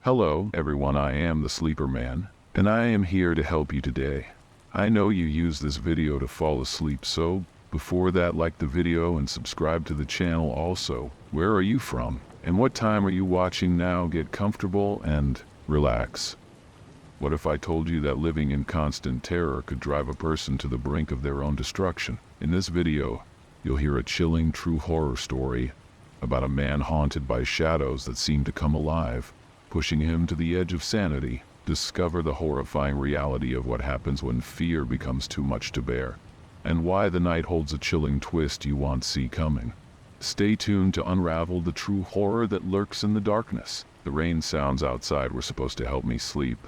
Hello, everyone. I am the Sleeper Man, and I am here to help you today. I know you use this video to fall asleep, so before that, like the video and subscribe to the channel also. Where are you from? And what time are you watching now? Get comfortable and relax. What if I told you that living in constant terror could drive a person to the brink of their own destruction? In this video, you'll hear a chilling true horror story about a man haunted by shadows that seem to come alive, pushing him to the edge of sanity. Discover the horrifying reality of what happens when fear becomes too much to bear, and why the night holds a chilling twist you won't see coming. Stay tuned to unravel the true horror that lurks in the darkness. The rain sounds outside were supposed to help me sleep.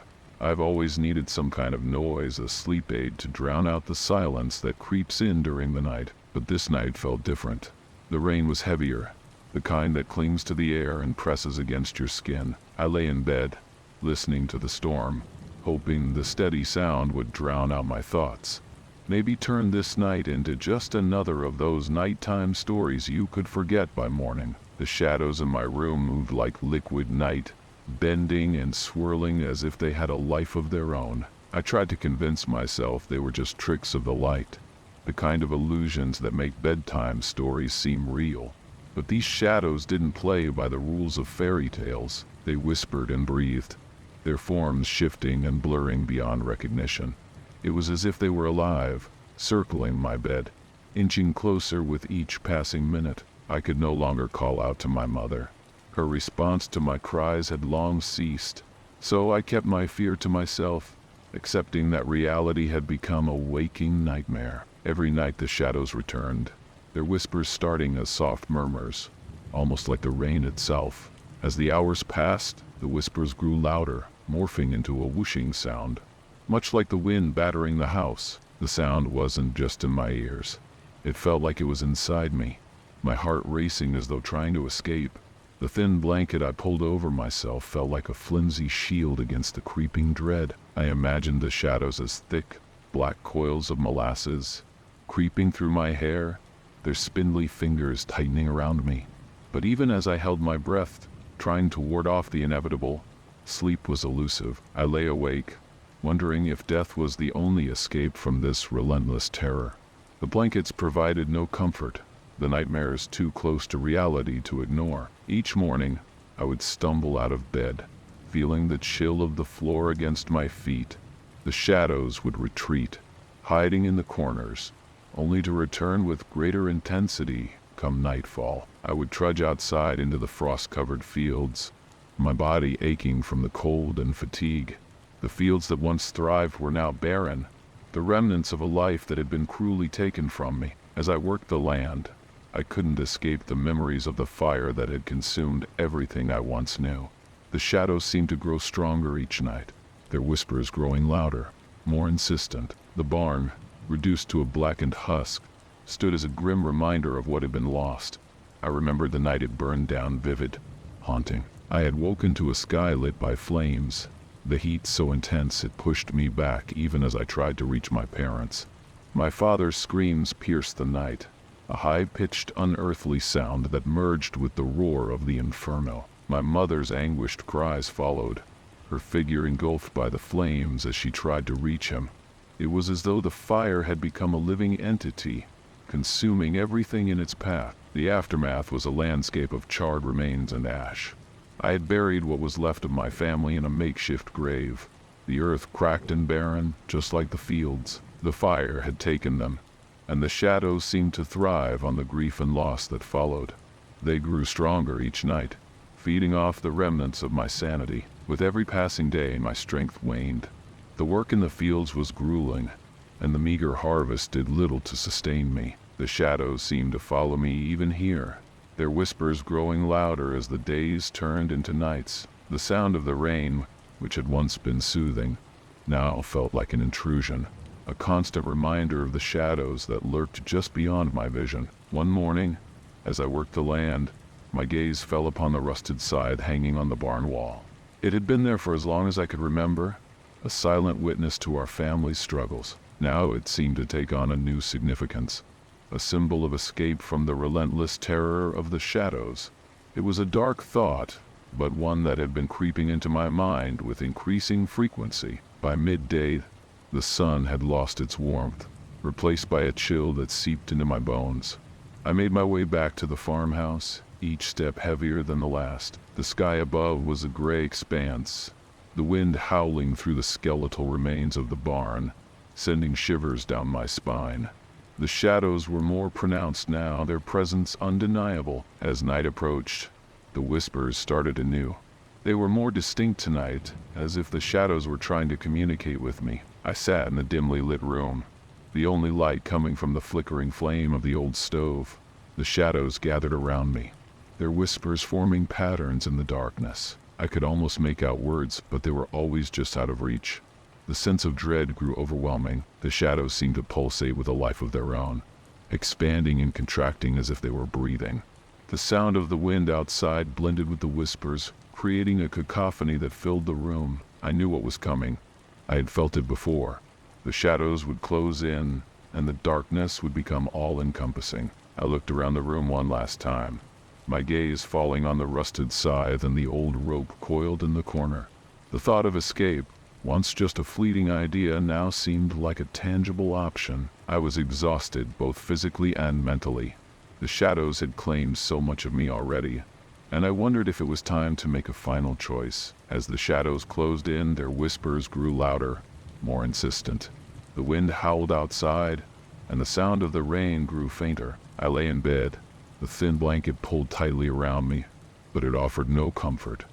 I've always needed some kind of noise, a sleep aid, to drown out the silence that creeps in during the night. But this night felt different. The rain was heavier, the kind that clings to the air and presses against your skin. I lay in bed, listening to the storm, hoping the steady sound would drown out my thoughts. Maybe turn this night into just another of those nighttime stories you could forget by morning. The shadows in my room moved like liquid night, bending and swirling as if they had a life of their own. I tried to convince myself they were just tricks of the light, the kind of illusions that make bedtime stories seem real. But these shadows didn't play by the rules of fairy tales. They whispered and breathed, their forms shifting and blurring beyond recognition. It was as if they were alive, circling my bed, inching closer with each passing minute. I could no longer call out to my mother. Her response to my cries had long ceased, so I kept my fear to myself, accepting that reality had become a waking nightmare. Every night the shadows returned, their whispers starting as soft murmurs, almost like the rain itself. As the hours passed, the whispers grew louder, morphing into a whooshing sound. Much like the wind battering the house, the sound wasn't just in my ears. It felt like it was inside me, my heart racing as though trying to escape. The thin blanket I pulled over myself felt like a flimsy shield against the creeping dread. I imagined the shadows as thick, black coils of molasses, creeping through my hair, their spindly fingers tightening around me. But even as I held my breath, trying to ward off the inevitable, sleep was elusive. I lay awake, wondering if death was the only escape from this relentless terror. The blankets provided no comfort, the nightmares too close to reality to ignore. Each morning, I would stumble out of bed, feeling the chill of the floor against my feet. The shadows would retreat, hiding in the corners, only to return with greater intensity come nightfall. I would trudge outside into the frost-covered fields, my body aching from the cold and fatigue. The fields that once thrived were now barren, the remnants of a life that had been cruelly taken from me. As I worked the land, I couldn't escape the memories of the fire that had consumed everything I once knew. The shadows seemed to grow stronger each night, their whispers growing louder, more insistent. The barn, reduced to a blackened husk, stood as a grim reminder of what had been lost. I remembered the night it burned down, vivid, haunting. I had woken to a sky lit by flames, the heat so intense it pushed me back even as I tried to reach my parents. My father's screams pierced the night, a high-pitched, unearthly sound that merged with the roar of the inferno. My mother's anguished cries followed, her figure engulfed by the flames as she tried to reach him. It was as though the fire had become a living entity, consuming everything in its path. The aftermath was a landscape of charred remains and ash. I had buried what was left of my family in a makeshift grave. The earth cracked and barren, just like the fields. The fire had taken them, and the shadows seemed to thrive on the grief and loss that followed. They grew stronger each night, feeding off the remnants of my sanity. With every passing day, my strength waned. The work in the fields was grueling, and the meager harvest did little to sustain me. The shadows seemed to follow me even here, their whispers growing louder as the days turned into nights. The sound of the rain, which had once been soothing, now felt like an intrusion, a constant reminder of the shadows that lurked just beyond my vision. One morning, as I worked the land, my gaze fell upon the rusted scythe hanging on the barn wall. It had been there for as long as I could remember, a silent witness to our family's struggles. Now it seemed to take on a new significance, a symbol of escape from the relentless terror of the shadows. It was a dark thought, but one that had been creeping into my mind with increasing frequency. By midday, the sun had lost its warmth, replaced by a chill that seeped into my bones. I made my way back to the farmhouse, each step heavier than the last. The sky above was a gray expanse, the wind howling through the skeletal remains of the barn, sending shivers down my spine. The shadows were more pronounced now, their presence undeniable. As night approached, the whispers started anew. They were more distinct tonight, as if the shadows were trying to communicate with me. I sat in the dimly lit room, the only light coming from the flickering flame of the old stove. The shadows gathered around me, their whispers forming patterns in the darkness. I could almost make out words, but they were always just out of reach. The sense of dread grew overwhelming. The shadows seemed to pulsate with a life of their own, expanding and contracting as if they were breathing. The sound of the wind outside blended with the whispers, creating a cacophony that filled the room. I knew what was coming. I had felt it before. The shadows would close in, and the darkness would become all-encompassing. I looked around the room one last time, my gaze falling on the rusted scythe and the old rope coiled in the corner. The thought of escape, once just a fleeting idea, now seemed like a tangible option. I was exhausted, both physically and mentally. The shadows had claimed so much of me already, and I wondered if it was time to make a final choice. As the shadows closed in, their whispers grew louder, more insistent. The wind howled outside, and the sound of the rain grew fainter. I lay in bed, the thin blanket pulled tightly around me, but it offered no comfort.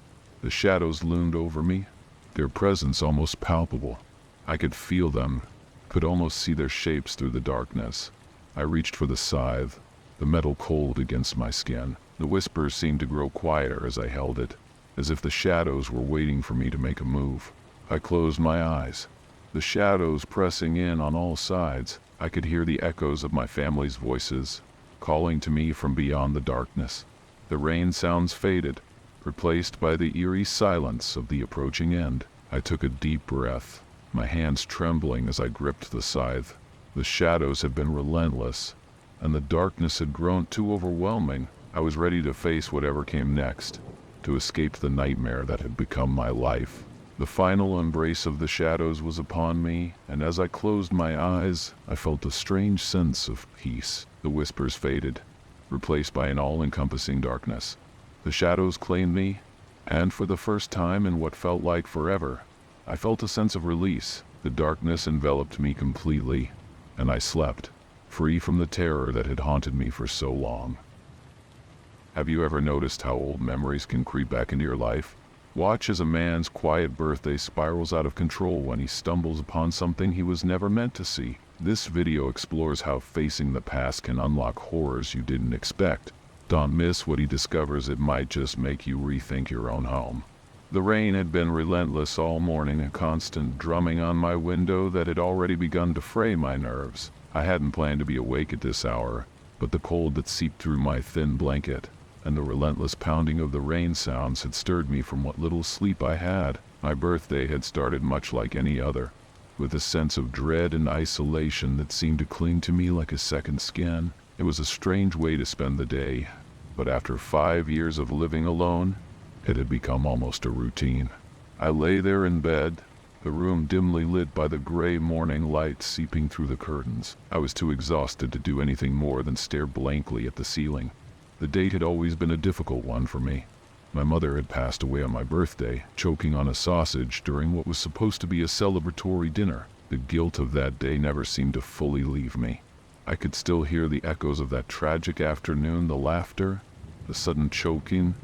The shadows loomed over me, their presence almost palpable. I could feel them, could almost see their shapes through the darkness. I reached for the scythe, the metal cold against my skin. The whispers seemed to grow quieter as I held it, as if the shadows were waiting for me to make a move. I closed my eyes, the shadows pressing in on all sides. I could hear the echoes of my family's voices, calling to me from beyond the darkness. The rain sounds faded, replaced by the eerie silence of the approaching end. I took a deep breath, my hands trembling as I gripped the scythe. The shadows had been relentless, and the darkness had grown too overwhelming. I was ready to face whatever came next, to escape the nightmare that had become my life. The final embrace of the shadows was upon me, and as I closed my eyes, I felt a strange sense of peace. The whispers faded, replaced by an all-encompassing darkness. The shadows claimed me, and for the first time in what felt like forever, I felt a sense of release. The darkness enveloped me completely, and I slept, free from the terror that had haunted me for so long. Have you ever noticed how old memories can creep back into your life? Watch as a man's quiet birthday spirals out of control when he stumbles upon something he was never meant to see. This video explores how facing the past can unlock horrors you didn't expect. Don't miss what he discovers. It might just make you rethink your own home. The rain had been relentless all morning, a constant drumming on my window that had already begun to fray my nerves. I hadn't planned to be awake at this hour, but the cold that seeped through my thin blanket and the relentless pounding of the rain sounds had stirred me from what little sleep I had. My birthday had started much like any other, with a sense of dread and isolation that seemed to cling to me like a second skin. It was a strange way to spend the day, but after 5 years of living alone, it had become almost a routine. I lay there in bed, the room dimly lit by the gray morning light seeping through the curtains. I was too exhausted to do anything more than stare blankly at the ceiling. The date had always been a difficult one for me. My mother had passed away on my birthday, choking on a sausage during what was supposed to be a celebratory dinner. The guilt of that day never seemed to fully leave me. I could still hear the echoes of that tragic afternoon, the laughter, the sudden choking,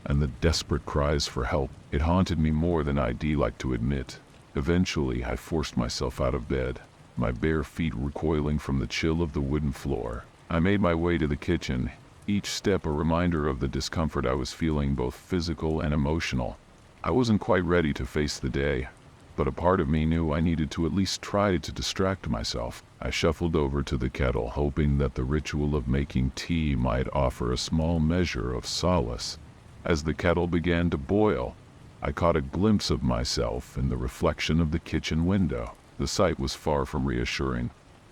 and the desperate cries for help. It haunted me more than I'd like to admit. Eventually, I forced myself out of bed, my bare feet recoiling from the chill of the wooden floor. I made my way to the kitchen, each step a reminder of the discomfort I was feeling, both physical and emotional. I wasn't quite ready to face the day, but a part of me knew I needed to at least try to distract myself. I shuffled over to the kettle, hoping that the ritual of making tea might offer a small measure of solace. As the kettle began to boil, I caught a glimpse of myself in the reflection of the kitchen window. The sight was far from reassuring.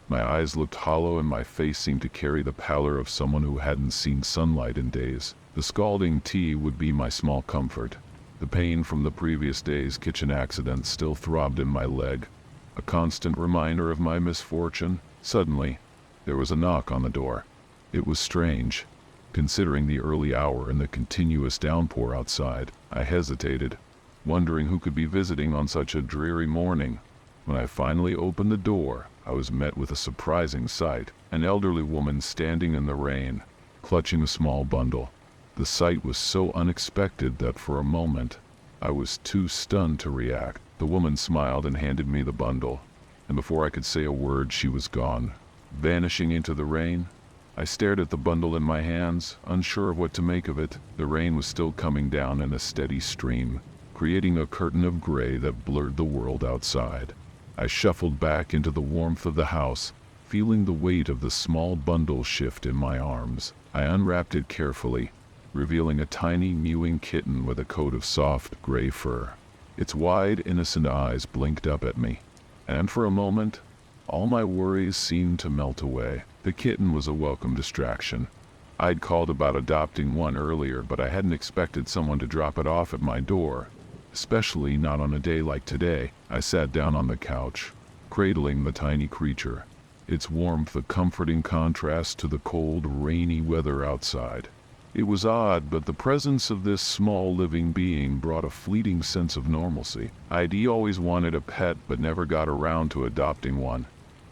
My eyes looked hollow and my face seemed to carry the pallor of someone who hadn't seen sunlight in days. The scalding tea would be my small comfort. The pain from the previous day's kitchen accident still throbbed in my leg, a constant reminder of my misfortune. Suddenly, there was a knock on the door. It was strange, considering the early hour and the continuous downpour outside. I hesitated, wondering who could be visiting on such a dreary morning. When I finally opened the door, I was met with a surprising sight. An elderly woman standing in the rain, clutching a small bundle. The sight was so unexpected that for a moment, I was too stunned to react. The woman smiled and handed me the bundle, and before I could say a word, she was gone, vanishing into the rain. I stared at the bundle in my hands, unsure of what to make of it. The rain was still coming down in a steady stream, creating a curtain of gray that blurred the world outside. I shuffled back into the warmth of the house, feeling the weight of the small bundle shift in my arms. I unwrapped it carefully, revealing a tiny mewing kitten with a coat of soft gray fur. Its wide, innocent eyes blinked up at me, and for a moment, all my worries seemed to melt away. The kitten was a welcome distraction. I'd called about adopting one earlier, but I hadn't expected someone to drop it off at my door, especially not on a day like today. I sat down on the couch, cradling the tiny creature, its warmth a comforting contrast to the cold, rainy weather outside. It was odd, but the presence of this small living being brought a fleeting sense of normalcy. I'd always wanted a pet but never got around to adopting one,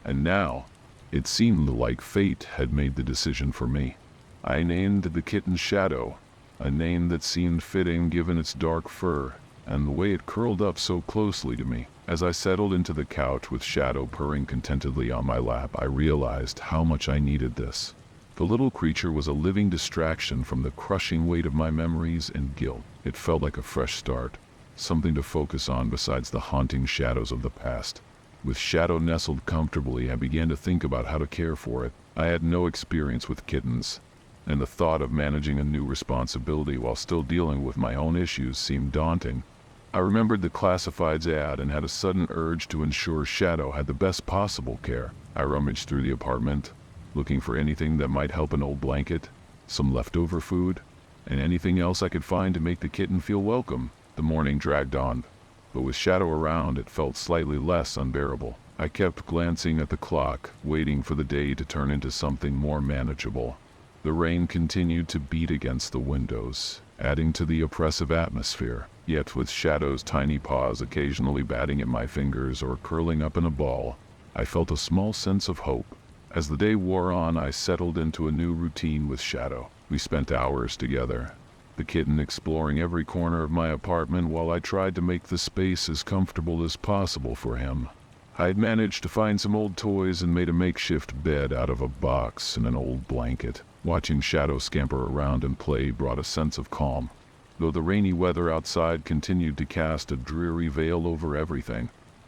and now it seemed like fate had made the decision for me. I named the kitten Shadow, a name that seemed fitting given its dark fur and the way it curled up so closely to me. As I settled into the couch with Shadow purring contentedly on my lap, I realized how much I needed this. The little creature was a living distraction from the crushing weight of my memories and guilt. It felt like a fresh start, something to focus on besides the haunting shadows of the past. With Shadow nestled comfortably, I began to think about how to care for it. I had no experience with kittens, and the thought of managing a new responsibility while still dealing with my own issues seemed daunting. I remembered the classifieds ad and had a sudden urge to ensure Shadow had the best possible care. I rummaged through the apartment, looking for anything that might help: an old blanket, some leftover food, and anything else I could find to make the kitten feel welcome. The morning dragged on, but with Shadow around, it felt slightly less unbearable. I kept glancing at the clock, waiting for the day to turn into something more manageable. The rain continued to beat against the windows, adding to the oppressive atmosphere. Yet with Shadow's tiny paws occasionally batting at my fingers or curling up in a ball, I felt a small sense of hope. As the day wore on, I settled into a new routine with Shadow. We spent hours together, the kitten exploring every corner of my apartment while I tried to make the space as comfortable as possible for him. I had managed to find some old toys and made a makeshift bed out of a box and an old blanket. Watching Shadow scamper around and play brought a sense of calm, though the rainy weather outside continued to cast a dreary veil over everything.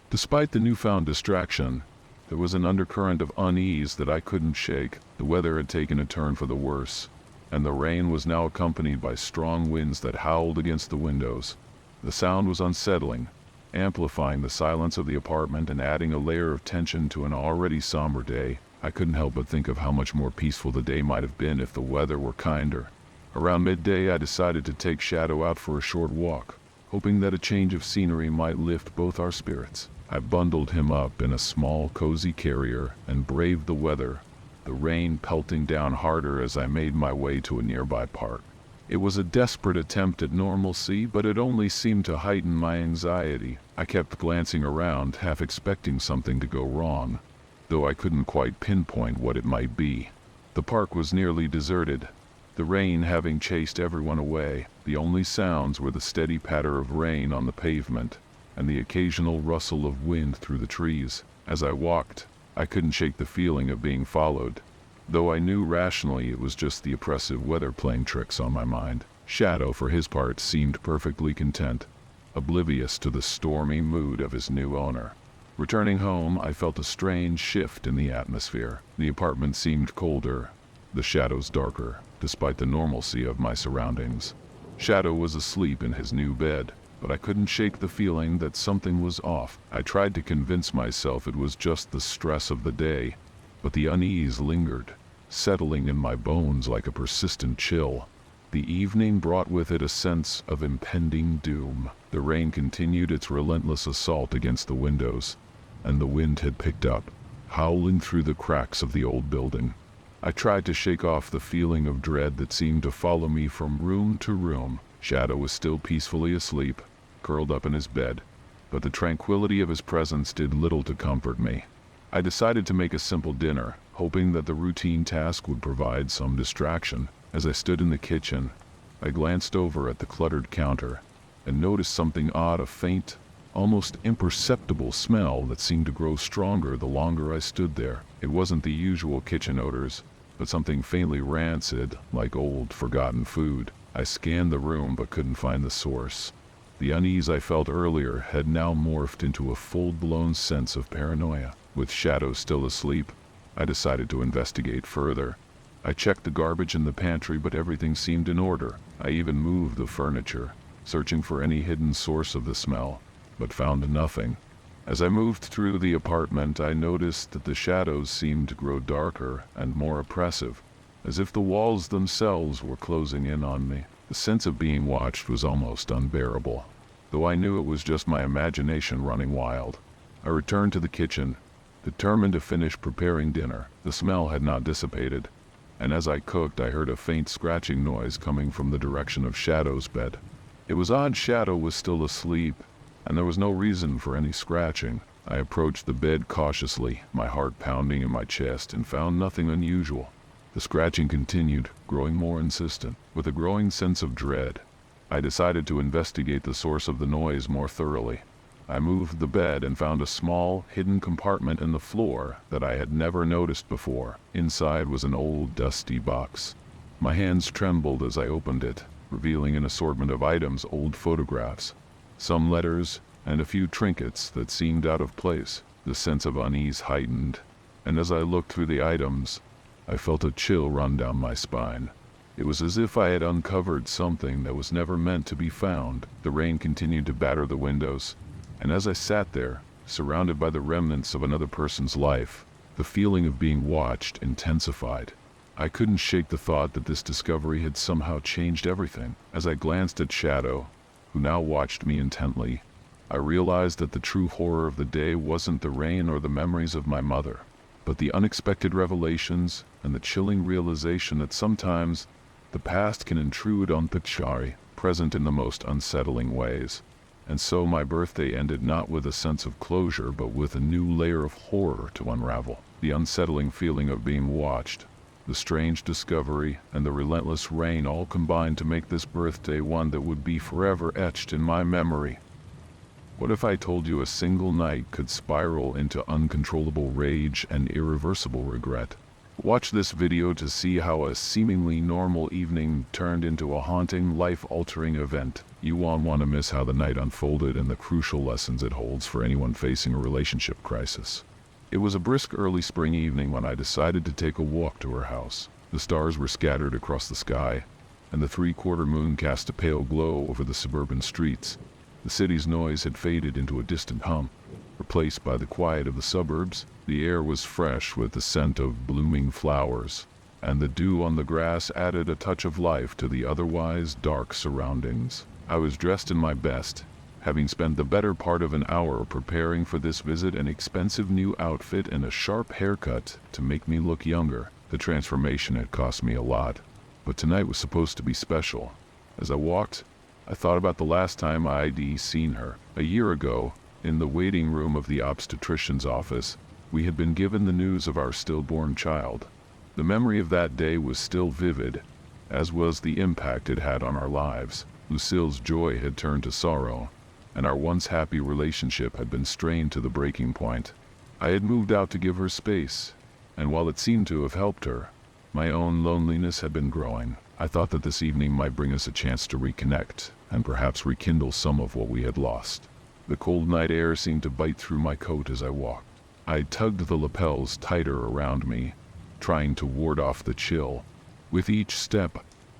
Despite the newfound distraction, there was an undercurrent of unease that I couldn't shake. The weather had taken a turn for the worse, and the rain was now accompanied by strong winds that howled against the windows. The sound was unsettling, amplifying the silence of the apartment and adding a layer of tension to an already somber day. I couldn't help but think of how much more peaceful the day might have been if the weather were kinder. Around midday, I decided to take Shadow out for a short walk, hoping that a change of scenery might lift both our spirits. I bundled him up in a small, cozy carrier and braved the weather, the rain pelting down harder as I made my way to a nearby park. It was a desperate attempt at normalcy, but it only seemed to heighten my anxiety. I kept glancing around, half expecting something to go wrong, though I couldn't quite pinpoint what it might be. The park was nearly deserted, the rain having chased everyone away. The only sounds were the steady patter of rain on the pavement and the occasional rustle of wind through the trees. As I walked, I couldn't shake the feeling of being followed, though I knew rationally it was just the oppressive weather playing tricks on my mind. Shadow, for his part, seemed perfectly content, oblivious to the stormy mood of his new owner. Returning home, I felt a strange shift in the atmosphere. The apartment seemed colder, the shadows darker, despite the normalcy of my surroundings. Shadow was asleep in his new bed, but I couldn't shake the feeling that something was off. I tried to convince myself it was just the stress of the day, but the unease lingered, settling in my bones like a persistent chill. The evening brought with it a sense of impending doom. The rain continued its relentless assault against the windows, and the wind had picked up, howling through the cracks of the old building. I tried to shake off the feeling of dread that seemed to follow me from room to room. Shadow was still peacefully asleep, curled up in his bed, but the tranquility of his presence did little to comfort me. I decided to make a simple dinner, hoping that the routine task would provide some distraction. As I stood in the kitchen, I glanced over at the cluttered counter and noticed something odd, a faint, almost imperceptible smell that seemed to grow stronger the longer I stood there. It wasn't the usual kitchen odors, but something faintly rancid, like old, forgotten food. I scanned the room but couldn't find the source. The unease I felt earlier had now morphed into a full-blown sense of paranoia. With Shadow still asleep, I decided to investigate further. I checked the garbage in the pantry, but everything seemed in order. I even moved the furniture, searching for any hidden source of the smell, but found nothing. As I moved through the apartment, I noticed that the shadows seemed to grow darker and more oppressive, as if the walls themselves were closing in on me. The sense of being watched was almost unbearable, though I knew it was just my imagination running wild. I returned to the kitchen, determined to finish preparing dinner. The smell had not dissipated, and as I cooked, I heard a faint scratching noise coming from the direction of Shadow's bed. It was odd. Shadow was still asleep, and there was no reason for any scratching. I approached the bed cautiously, my heart pounding in my chest, and found nothing unusual. The scratching continued, growing more insistent. With a growing sense of dread, I decided to investigate the source of the noise more thoroughly. I moved the bed and found a small, hidden compartment in the floor that I had never noticed before. Inside was an old, dusty box. My hands trembled as I opened it, revealing an assortment of items, old photographs, some letters, and a few trinkets that seemed out of place. The sense of unease heightened, and as I looked through the items, I felt a chill run down my spine. It was as if I had uncovered something that was never meant to be found. The rain continued to batter the windows, and as I sat there, surrounded by the remnants of another person's life, the feeling of being watched intensified. I couldn't shake the thought that this discovery had somehow changed everything. As I glanced at Shadow, who now watched me intently, I realized that the true horror of the day wasn't the rain or the memories of my mother, but the unexpected revelations and the chilling realization that sometimes the past can intrude on the Shari, present in the most unsettling ways. And so my birthday ended not with a sense of closure, but with a new layer of horror to unravel. The unsettling feeling of being watched, the strange discovery, and the relentless rain all combined to make this birthday one that would be forever etched in my memory. What if I told you a single night could spiral into uncontrollable rage and irreversible regret? Watch this video to see how a seemingly normal evening turned into a haunting, life-altering event. You won't want to miss how the night unfolded and the crucial lessons it holds for anyone facing a relationship crisis. It was a brisk early spring evening when I decided to take a walk to her house. The stars were scattered across the sky, and the three-quarter moon cast a pale glow over the suburban streets. The city's noise had faded into a distant hum, replaced by the quiet of the suburbs. The air was fresh with the scent of blooming flowers, and the dew on the grass added a touch of life to the otherwise dark surroundings. I was dressed in my best, having spent the better part of an hour preparing for this visit, an expensive new outfit and a sharp haircut to make me look younger. The transformation had cost me a lot, but tonight was supposed to be special. As I walked, I thought about the last time I'd seen her. A year ago, in the waiting room of the obstetrician's office, we had been given the news of our stillborn child. The memory of that day was still vivid, as was the impact it had on our lives. Lucille's joy had turned to sorrow, and our once happy relationship had been strained to the breaking point. I had moved out to give her space, and while it seemed to have helped her, my own loneliness had been growing. I thought that this evening might bring us a chance to reconnect, and perhaps rekindle some of what we had lost. The cold night air seemed to bite through my coat as I walked. I tugged the lapels tighter around me, trying to ward off the chill. With each step,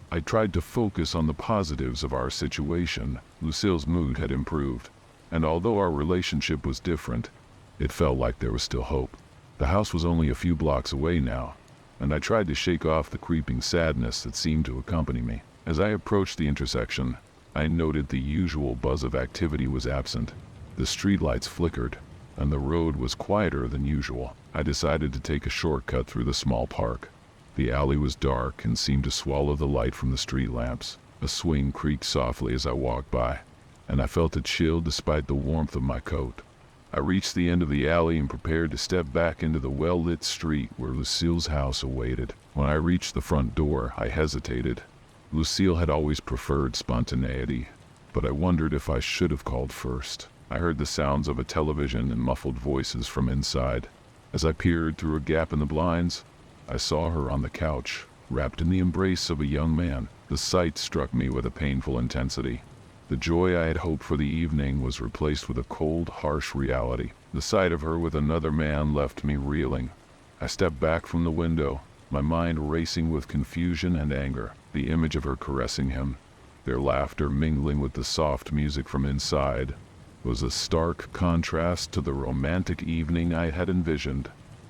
I tried to focus on the positives of our situation. Lucille's mood had improved, and although our relationship was different, it felt like there was still hope. The house was only a few blocks away now, and I tried to shake off the creeping sadness that seemed to accompany me. As I approached the intersection, I noted the usual buzz of activity was absent. The streetlights flickered, and the road was quieter than usual. I decided to take a shortcut through the small park. The alley was dark and seemed to swallow the light from the street lamps. A swing creaked softly as I walked by, and I felt a chill despite the warmth of my coat. I reached the end of the alley and prepared to step back into the well-lit street where Lucille's house awaited. When I reached the front door, I hesitated. Lucille had always preferred spontaneity, but I wondered if I should have called first. I heard the sounds of a television and muffled voices from inside. As I peered through a gap in the blinds, I saw her on the couch, wrapped in the embrace of a young man. The sight struck me with a painful intensity. The joy I had hoped for the evening was replaced with a cold, harsh reality. The sight of her with another man left me reeling. I stepped back from the window, my mind racing with confusion and anger. The image of her caressing him, their laughter mingling with the soft music from inside, was a stark contrast to the romantic evening I had envisioned.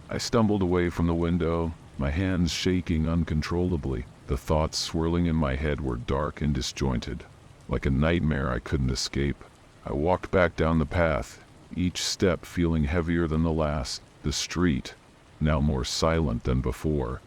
I stumbled away from the window, my hands shaking uncontrollably. The thoughts swirling in my head were dark and disjointed, like a nightmare I couldn't escape. I walked back down the path, each step feeling heavier than the last. The street, now more silent than before,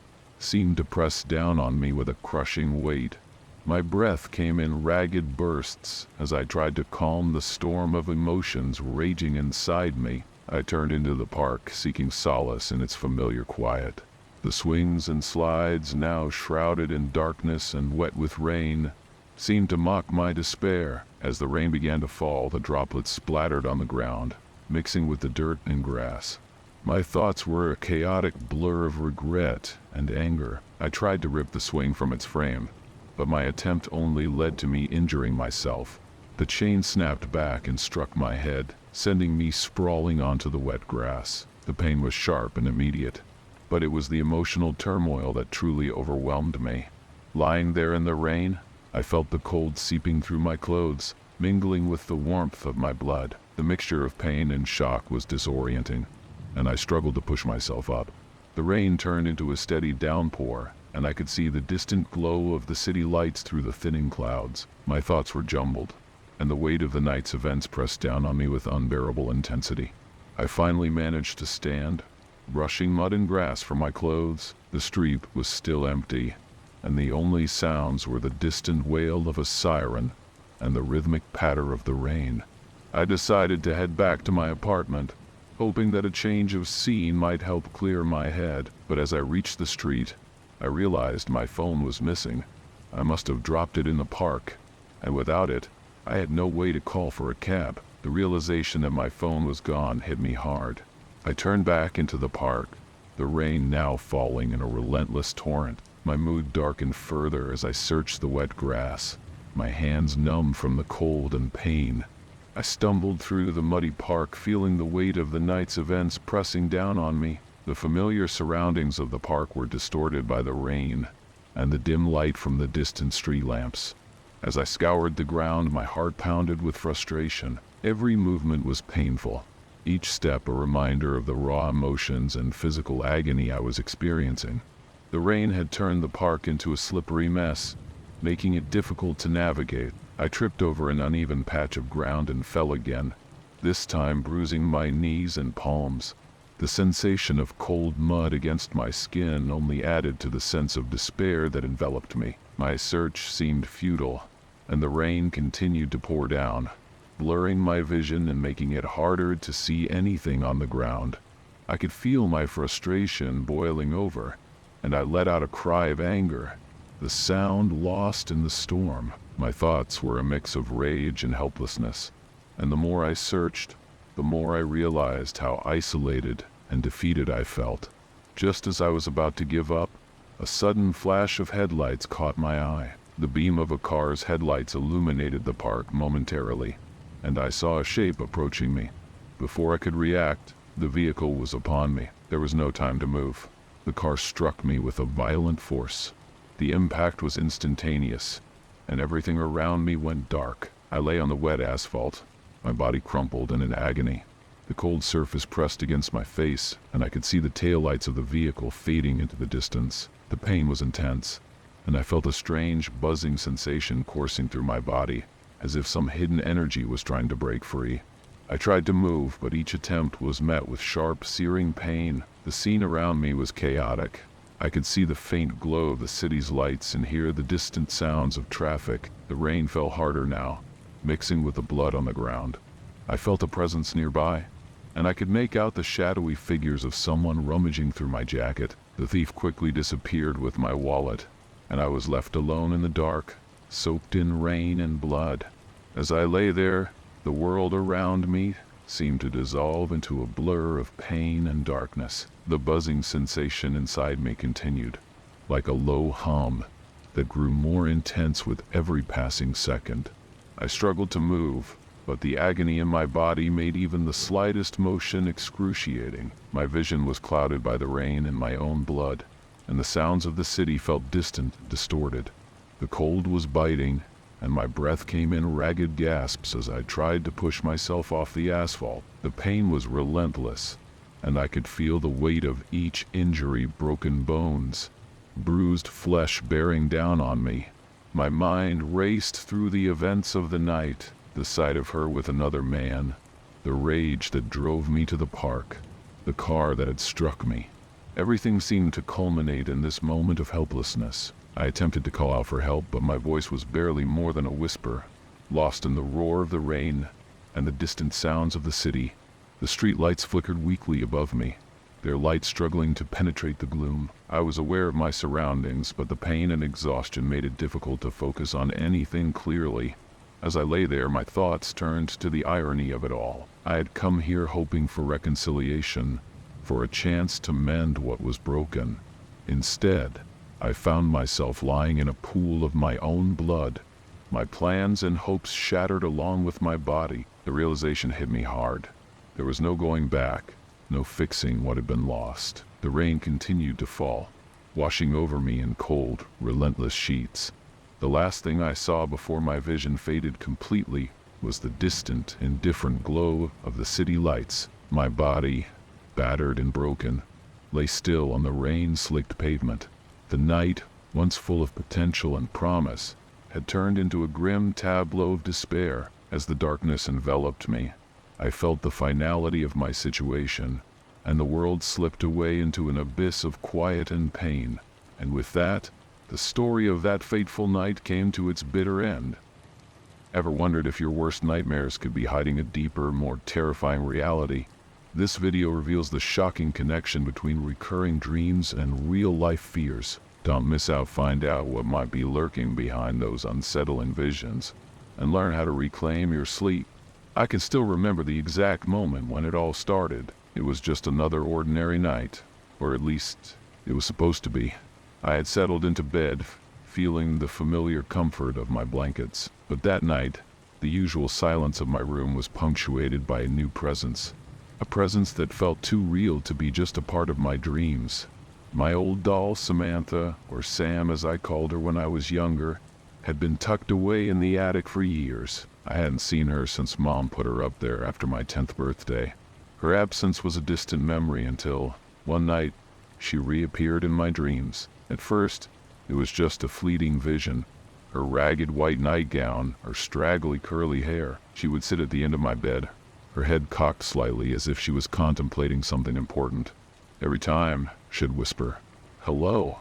seemed to press down on me with a crushing weight. My breath came in ragged bursts as I tried to calm the storm of emotions raging inside me. I turned into the park, seeking solace in its familiar quiet. The swings and slides, now shrouded in darkness and wet with rain, seemed to mock my despair. As the rain began to fall, the droplets splattered on the ground, mixing with the dirt and grass. My thoughts were a chaotic blur of regret and anger. I tried to rip the swing from its frame, but my attempt only led to me injuring myself. The chain snapped back and struck my head, sending me sprawling onto the wet grass. The pain was sharp and immediate, but it was the emotional turmoil that truly overwhelmed me. Lying there in the rain, I felt the cold seeping through my clothes, mingling with the warmth of my blood. The mixture of pain and shock was disorienting, and I struggled to push myself up. The rain turned into a steady downpour, and I could see the distant glow of the city lights through the thinning clouds. My thoughts were jumbled, and the weight of the night's events pressed down on me with unbearable intensity. I finally managed to stand, brushing mud and grass from my clothes. The street was still empty, and the only sounds were the distant wail of a siren and the rhythmic patter of the rain. I decided to head back to my apartment, hoping that a change of scene might help clear my head. But as I reached the street, I realized my phone was missing. I must have dropped it in the park, and without it, I had no way to call for a cab. The realization that my phone was gone hit me hard. I turned back into the park, the rain now falling in a relentless torrent. My mood darkened further as I searched the wet grass, my hands numb from the cold and pain. I stumbled through the muddy park, feeling the weight of the night's events pressing down on me. The familiar surroundings of the park were distorted by the rain and the dim light from the distant street lamps. As I scoured the ground, my heart pounded with frustration. Every movement was painful, each step a reminder of the raw emotions and physical agony I was experiencing. The rain had turned the park into a slippery mess, making it difficult to navigate. I tripped over an uneven patch of ground and fell again, this time bruising my knees and palms. The sensation of cold mud against my skin only added to the sense of despair that enveloped me. My search seemed futile, and the rain continued to pour down, blurring my vision and making it harder to see anything on the ground. I could feel my frustration boiling over, and I let out a cry of anger, the sound lost in the storm. My thoughts were a mix of rage and helplessness, and the more I searched, the more I realized how isolated and defeated I felt. Just as I was about to give up, a sudden flash of headlights caught my eye. The beam of a car's headlights illuminated the park momentarily, and I saw a shape approaching me. Before I could react, the vehicle was upon me. There was no time to move. The car struck me with a violent force. The impact was instantaneous, and everything around me went dark. I lay on the wet asphalt, my body crumpled and in agony. The cold surface pressed against my face, and I could see the taillights of the vehicle fading into the distance. The pain was intense, and I felt a strange, buzzing sensation coursing through my body, as if some hidden energy was trying to break free. I tried to move, but each attempt was met with sharp, searing pain. The scene around me was chaotic. I could see the faint glow of the city's lights and hear the distant sounds of traffic. The rain fell harder now, mixing with the blood on the ground. I felt a presence nearby, and I could make out the shadowy figures of someone rummaging through my jacket. The thief quickly disappeared with my wallet, and I was left alone in the dark, soaked in rain and blood. As I lay there, the world around me seemed to dissolve into a blur of pain and darkness. The buzzing sensation inside me continued, like a low hum that grew more intense with every passing second. I struggled to move, but the agony in my body made even the slightest motion excruciating. My vision was clouded by the rain and my own blood, and the sounds of the city felt distant, distorted. The cold was biting, and my breath came in ragged gasps as I tried to push myself off the asphalt. The pain was relentless, and I could feel the weight of each injury, broken bones, bruised flesh bearing down on me. My mind raced through the events of the night, the sight of her with another man, the rage that drove me to the park, the car that had struck me. Everything seemed to culminate in this moment of helplessness. I attempted to call out for help, but my voice was barely more than a whisper, lost in the roar of the rain and the distant sounds of the city. The street lights flickered weakly above me, their light struggling to penetrate the gloom. I was aware of my surroundings, but the pain and exhaustion made it difficult to focus on anything clearly. As I lay there, my thoughts turned to the irony of it all. I had come here hoping for reconciliation, for a chance to mend what was broken. Instead, I found myself lying in a pool of my own blood, my plans and hopes shattered along with my body. The realization hit me hard. There was no going back, no fixing what had been lost. The rain continued to fall, washing over me in cold, relentless sheets. The last thing I saw before my vision faded completely was the distant, indifferent glow of the city lights. My body, battered and broken, lay still on the rain-slicked pavement. The night, once full of potential and promise, had turned into a grim tableau of despair. As the darkness enveloped me, I felt the finality of my situation, and the world slipped away into an abyss of quiet and pain. And with that, the story of that fateful night came to its bitter end. Ever wondered if your worst nightmares could be hiding a deeper, more terrifying reality? This video reveals the shocking connection between recurring dreams and real-life fears. Don't miss out. Find out what might be lurking behind those unsettling visions, and learn how to reclaim your sleep. I can still remember the exact moment when it all started. It was just another ordinary night, or at least it was supposed to be. I had settled into bed, feeling the familiar comfort of my blankets. But that night, the usual silence of my room was punctuated by a new presence. A presence that felt too real to be just a part of my dreams. My old doll, Samantha, or Sam as I called her when I was younger, had been tucked away in the attic for years. I hadn't seen her since Mom put her up there after my 10th birthday. Her absence was a distant memory until, one night, she reappeared in my dreams. At first, it was just a fleeting vision. Her ragged white nightgown, her straggly curly hair. She would sit at the end of my bed, her head cocked slightly as if she was contemplating something important. Every time, she'd whisper, "Hello,"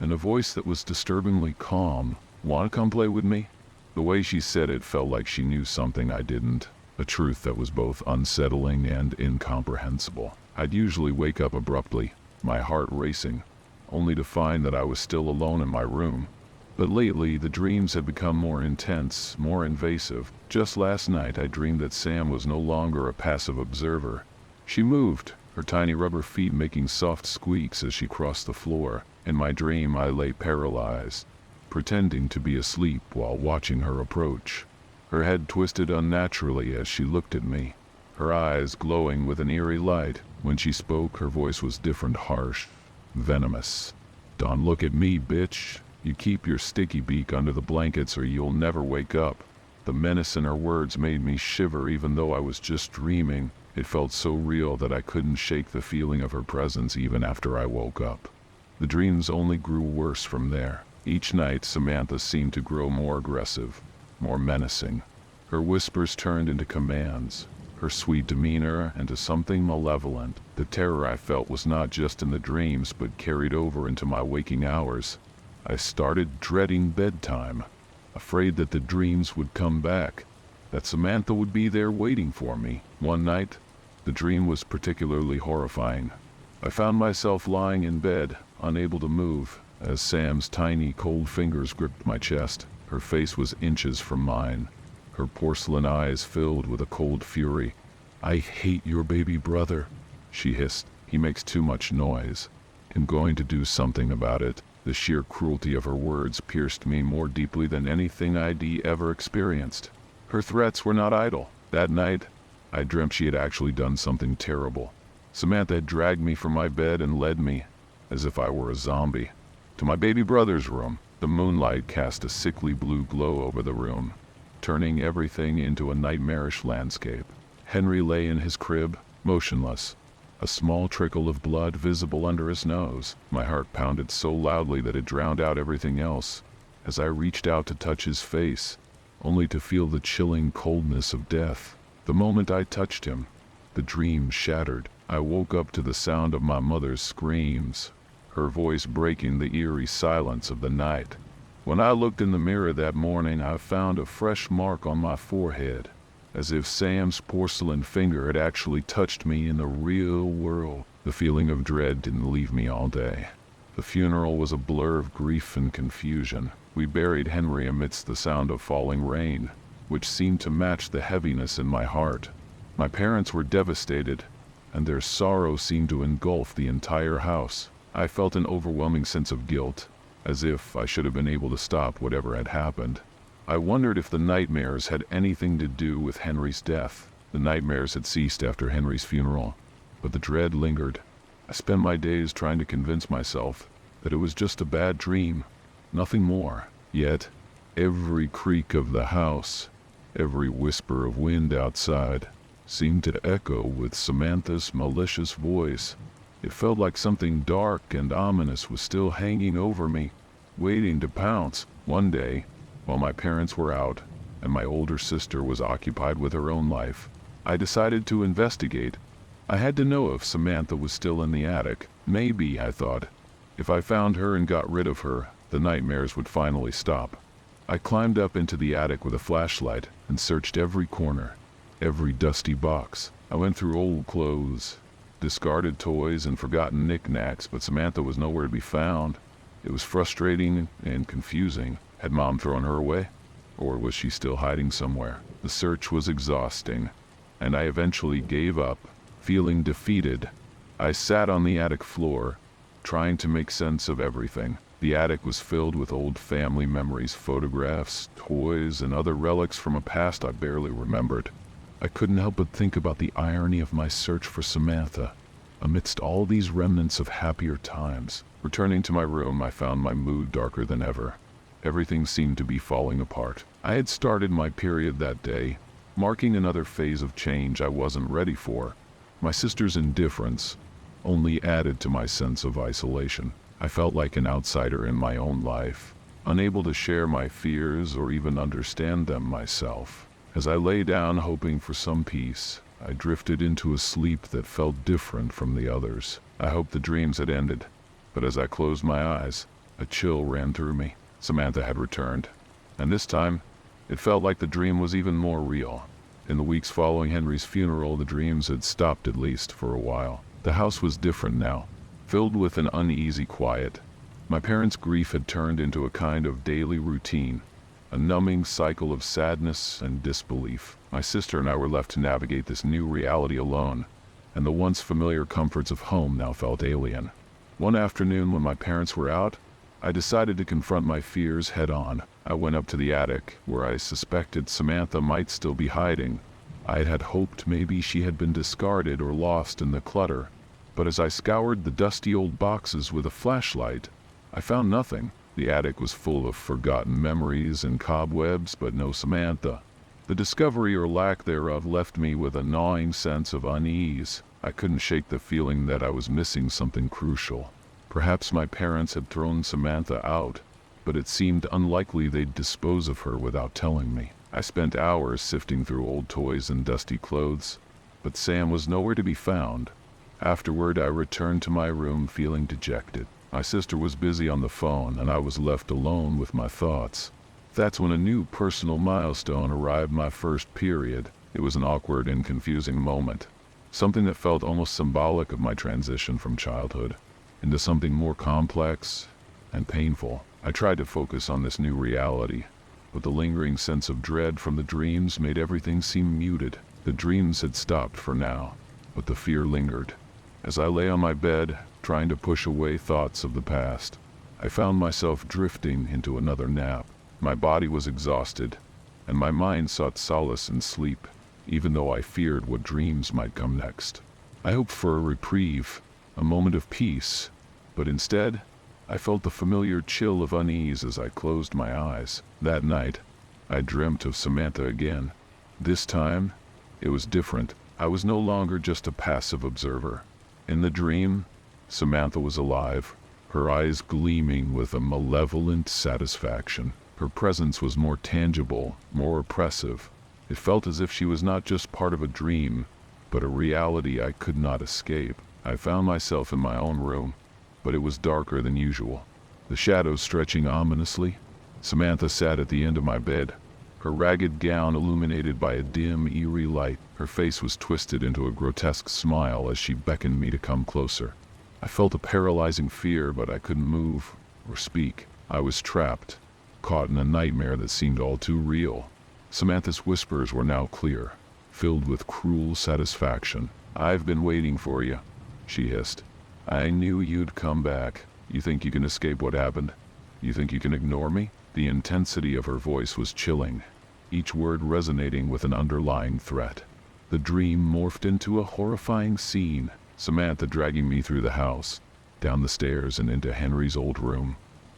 in a voice that was disturbingly calm. "Want to come play with me?" The way she said it felt like she knew something I didn't, a truth that was both unsettling and incomprehensible. I'd usually wake up abruptly, my heart racing, only to find that I was still alone in my room. But lately, the dreams had become more intense, more invasive. Just last night, I dreamed that Sam was no longer a passive observer. She moved, her tiny rubber feet making soft squeaks as she crossed the floor. In my dream, I lay paralyzed, pretending to be asleep while watching her approach. Her head twisted unnaturally as she looked at me, her eyes glowing with an eerie light. When she spoke, her voice was different, harsh, venomous. "Don't look at me, bitch. You keep your sticky beak under the blankets or you'll never wake up." The menace in her words made me shiver even though I was just dreaming. It felt so real that I couldn't shake the feeling of her presence even after I woke up. The dreams only grew worse from there. Each night, Samantha seemed to grow more aggressive, more menacing. Her whispers turned into commands, her sweet demeanor into something malevolent. The terror I felt was not just in the dreams, but carried over into my waking hours. I started dreading bedtime, afraid that the dreams would come back, that Samantha would be there waiting for me. One night, the dream was particularly horrifying. I found myself lying in bed, unable to move, as Sam's tiny, cold fingers gripped my chest. Her face was inches from mine, her porcelain eyes filled with a cold fury. "I hate your baby brother," she hissed. "He makes too much noise. I'm going to do something about it." The sheer cruelty of her words pierced me more deeply than anything I'd ever experienced. Her threats were not idle. That night, I dreamt she had actually done something terrible. Samantha had dragged me from my bed and led me, as if I were a zombie, to my baby brother's room. The moonlight cast a sickly blue glow over the room, turning everything into a nightmarish landscape. Henry lay in his crib, motionless, a small trickle of blood visible under his nose. My heart pounded so loudly that it drowned out everything else. As I reached out to touch his face, only to feel the chilling coldness of death. The moment I touched him, the dream shattered. I woke up to the sound of my mother's screams, her voice breaking the eerie silence of the night. When I looked in the mirror that morning, I found a fresh mark on my forehead, as if Sam's porcelain finger had actually touched me in the real world. The feeling of dread didn't leave me all day. The funeral was a blur of grief and confusion. We buried Henry amidst the sound of falling rain, which seemed to match the heaviness in my heart. My parents were devastated, and their sorrow seemed to engulf the entire house. I felt an overwhelming sense of guilt, as if I should have been able to stop whatever had happened. I wondered if the nightmares had anything to do with Henry's death. The nightmares had ceased after Henry's funeral, but the dread lingered. I spent my days trying to convince myself that it was just a bad dream, nothing more. Yet, every creak of the house, every whisper of wind outside, seemed to echo with Samantha's malicious voice. It felt like something dark and ominous was still hanging over me, waiting to pounce. One day, while my parents were out and my older sister was occupied with her own life, I decided to investigate. I had to know if Samantha was still in the attic. Maybe, I thought, if I found her and got rid of her, the nightmares would finally stop. I climbed up into the attic with a flashlight and searched every corner, every dusty box. I went through old clothes, discarded toys, and forgotten knickknacks, but Samantha was nowhere to be found. It was frustrating and confusing. Had Mom thrown her away? Or was she still hiding somewhere? The search was exhausting, and I eventually gave up, feeling defeated. I sat on the attic floor, trying to make sense of everything. The attic was filled with old family memories, photographs, toys, and other relics from a past I barely remembered. I couldn't help but think about the irony of my search for Samantha, amidst all these remnants of happier times. Returning to my room, I found my mood darker than ever. Everything seemed to be falling apart. I had started my period that day, marking another phase of change I wasn't ready for. My sister's indifference only added to my sense of isolation. I felt like an outsider in my own life, unable to share my fears or even understand them myself. As I lay down hoping for some peace, I drifted into a sleep that felt different from the others. I hoped the dreams had ended, but as I closed my eyes, a chill ran through me. Samantha had returned, and this time, it felt like the dream was even more real. In the weeks following Henry's funeral, the dreams had stopped, at least for a while. The house was different now, filled with an uneasy quiet. My parents' grief had turned into a kind of daily routine, a numbing cycle of sadness and disbelief. My sister and I were left to navigate this new reality alone, and the once familiar comforts of home now felt alien. One afternoon when my parents were out, I decided to confront my fears head-on. I went up to the attic, where I suspected Samantha might still be hiding. I had hoped maybe she had been discarded or lost in the clutter, but as I scoured the dusty old boxes with a flashlight, I found nothing. The attic was full of forgotten memories and cobwebs, but no Samantha. The discovery or lack thereof left me with a gnawing sense of unease. I couldn't shake the feeling that I was missing something crucial. Perhaps my parents had thrown Samantha out, but it seemed unlikely they'd dispose of her without telling me. I spent hours sifting through old toys and dusty clothes, but Sam was nowhere to be found. Afterward, I returned to my room feeling dejected. My sister was busy on the phone, and I was left alone with my thoughts. That's when a new personal milestone arrived, my first period. It was an awkward and confusing moment, something that felt almost symbolic of my transition from childhood into something more complex and painful. I tried to focus on this new reality, but the lingering sense of dread from the dreams made everything seem muted. The dreams had stopped for now, but the fear lingered. As I lay on my bed, trying to push away thoughts of the past, I found myself drifting into another nap. My body was exhausted, and my mind sought solace in sleep, even though I feared what dreams might come next. I hoped for a reprieve, a moment of peace, but instead, I felt the familiar chill of unease as I closed my eyes. That night, I dreamt of Samantha again. This time, it was different. I was no longer just a passive observer. In the dream, Samantha was alive, her eyes gleaming with a malevolent satisfaction. Her presence was more tangible, more oppressive. It felt as if she was not just part of a dream, but a reality I could not escape. I found myself in my own room, but it was darker than usual, the shadows stretching ominously. Samantha sat at the end of my bed, her ragged gown illuminated by a dim, eerie light. Her face was twisted into a grotesque smile as she beckoned me to come closer. I felt a paralyzing fear, but I couldn't move or speak. I was trapped, caught in a nightmare that seemed all too real. Samantha's whispers were now clear, filled with cruel satisfaction. "I've been waiting for you," she hissed. "I knew you'd come back. You think you can escape what happened? You think you can ignore me?" The intensity of her voice was chilling, each word resonating with an underlying threat. The dream morphed into a horrifying scene. Samantha dragging me through the house, down the stairs and into Henry's old room.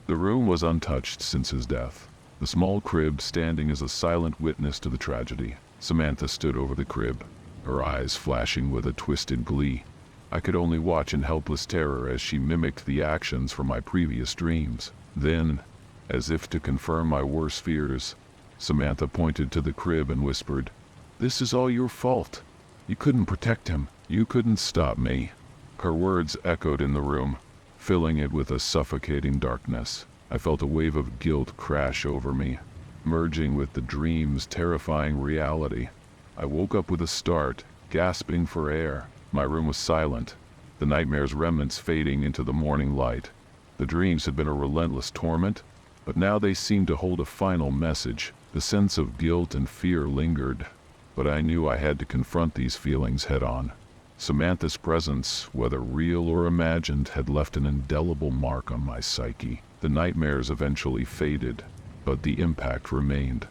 The room was untouched since his death, the small crib standing as a silent witness to the tragedy. Samantha stood over the crib, her eyes flashing with a twisted glee. I could only watch in helpless terror as she mimicked the actions from my previous dreams. Then, as if to confirm my worst fears, Samantha pointed to the crib and whispered, "This is all your fault. You couldn't protect him. You couldn't stop me." Her words echoed in the room, filling it with a suffocating darkness. I felt a wave of guilt crash over me, merging with the dream's terrifying reality. I woke up with a start, gasping for air. My room was silent, the nightmare's remnants fading into the morning light. The dreams had been a relentless torment, but now they seemed to hold a final message. The sense of guilt and fear lingered, but I knew I had to confront these feelings head-on. Samantha's presence, whether real or imagined, had left an indelible mark on my psyche. The nightmares eventually faded, but the impact remained.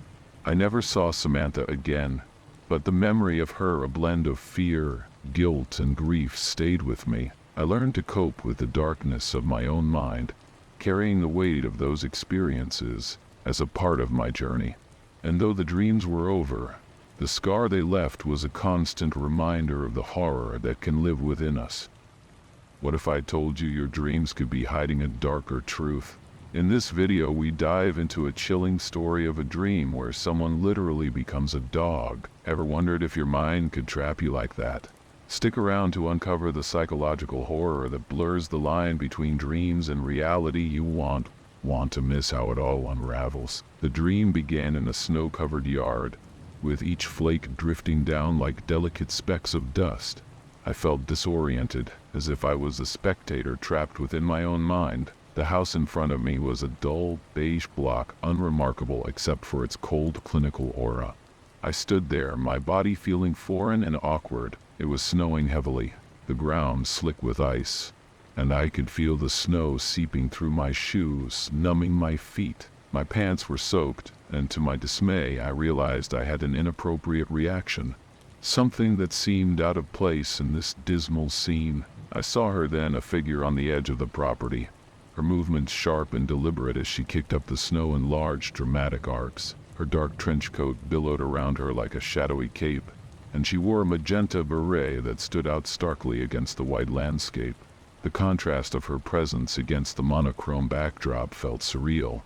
I never saw Samantha again, but the memory of her, a blend of fear, guilt, and grief, stayed with me. I learned to cope with the darkness of my own mind, carrying the weight of those experiences as a part of my journey. And though the dreams were over, the scar they left was a constant reminder of the horror that can live within us. What if I told you your dreams could be hiding a darker truth? In this video, we dive into a chilling story of a dream where someone literally becomes a dog. Ever wondered if your mind could trap you like that? Stick around to uncover the psychological horror that blurs the line between dreams and reality. You won't want to miss how it all unravels. The dream began in a snow-covered yard, with each flake drifting down like delicate specks of dust. I felt disoriented, as if I was a spectator trapped within my own mind. The house in front of me was a dull, beige block, unremarkable except for its cold, clinical aura. I stood there, my body feeling foreign and awkward. It was snowing heavily, the ground slick with ice, and I could feel the snow seeping through my shoes, numbing my feet. My pants were soaked, and to my dismay, I realized I had an inappropriate reaction, something that seemed out of place in this dismal scene. I saw her then, a figure on the edge of the property, her movements sharp and deliberate as she kicked up the snow in large, dramatic arcs. Her dark trench coat billowed around her like a shadowy cape, and she wore a magenta beret that stood out starkly against the white landscape. The contrast of her presence against the monochrome backdrop felt surreal.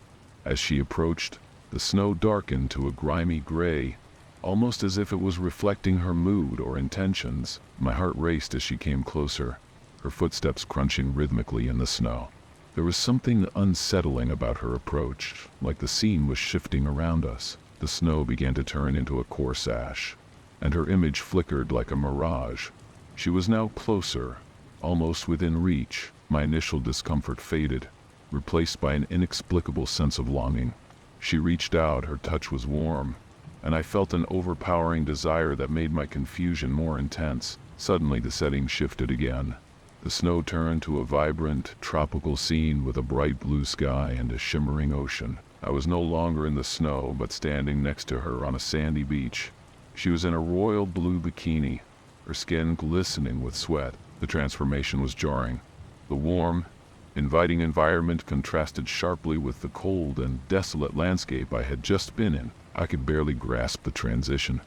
As she approached, the snow darkened to a grimy gray, almost as if it was reflecting her mood or intentions. My heart raced as she came closer, her footsteps crunching rhythmically in the snow. There was something unsettling about her approach, like the scene was shifting around us. The snow began to turn into a coarse ash, and her image flickered like a mirage. She was now closer, almost within reach. My initial discomfort faded, replaced by an inexplicable sense of longing. She reached out, her touch was warm, and I felt an overpowering desire that made my confusion more intense. Suddenly the setting shifted again. The snow turned to a vibrant, tropical scene with a bright blue sky and a shimmering ocean. I was no longer in the snow, but standing next to her on a sandy beach. She was in a royal blue bikini, her skin glistening with sweat. The transformation was jarring. The warm, inviting environment contrasted sharply with the cold and desolate landscape I had just been in. I could barely grasp the transition,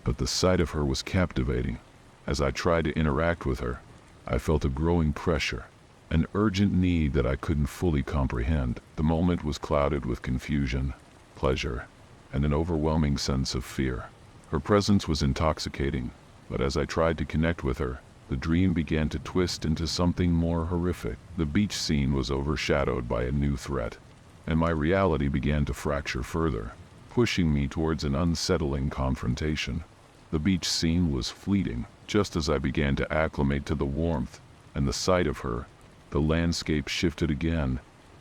but the sight of her was captivating. As I tried to interact with her, I felt a growing pressure, an urgent need that I couldn't fully comprehend. The moment was clouded with confusion, pleasure, and an overwhelming sense of fear. Her presence was intoxicating, but as I tried to connect with her, the dream began to twist into something more horrific. The beach scene was overshadowed by a new threat, and my reality began to fracture further, pushing me towards an unsettling confrontation. The beach scene was fleeting. Just as I began to acclimate to the warmth and the sight of her, the landscape shifted again,